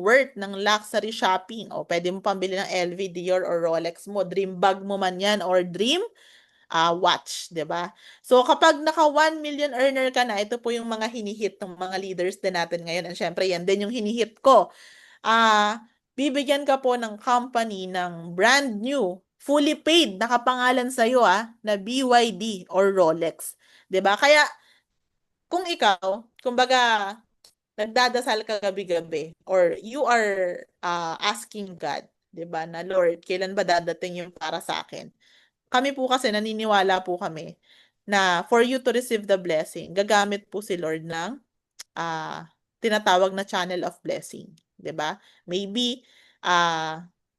worth ng luxury shopping. O pwede mo pambili ng LV, Dior, or Rolex mo. Dream bag mo man yan or dream watch, 'di ba? So kapag naka 1 million earner ka na, ito po yung mga hinihit ng mga leaders din natin ngayon. And syempre, yan din yung hinihit ko. Bibigyan ka po ng company ng brand new, fully paid, nakapangalan sa iyo na BYD or Rolex. 'Di ba? Kaya kung ikaw, kumbaga, nagdadasal ka gabi-gabi or you are asking God, 'di ba, na Lord, kailan ba dadating yung para sa akin? Kami po kasi naniniwala po kami na for you to receive the blessing, gagamit po si Lord ng tinatawag na channel of blessing, 'di ba? Maybe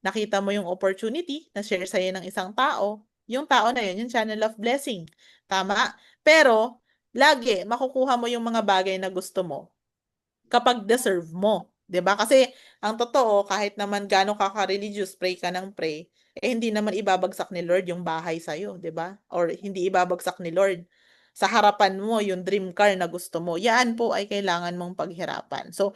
nakita mo yung opportunity na share sa'yo ng isang tao, yung tao na yun, yung channel of blessing. Tama? Pero lagi makukuha mo yung mga bagay na gusto mo kapag deserve mo. 'Di ba? Kasi ang totoo, kahit naman gaano ka ka-religious, pray ka ng pray, hindi naman ibabagsak ni Lord yung bahay sa iyo, 'di ba? Or hindi ibabagsak ni Lord sa harapan mo yung dream car na gusto mo. Yan po ay kailangan mong paghirapan. So,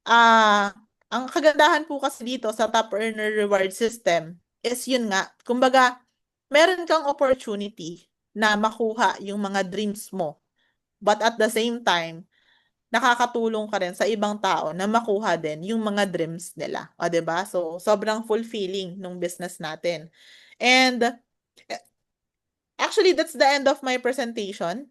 ang kagandahan po kasi dito sa top earner reward system is yun nga, kumbaga, meron kang opportunity na makuha yung mga dreams mo. But at the same time, nakakatulong ka rin sa ibang tao na makuha din yung mga dreams nila. O, 'di ba? So, sobrang fulfilling nung business natin. And actually, that's the end of my presentation.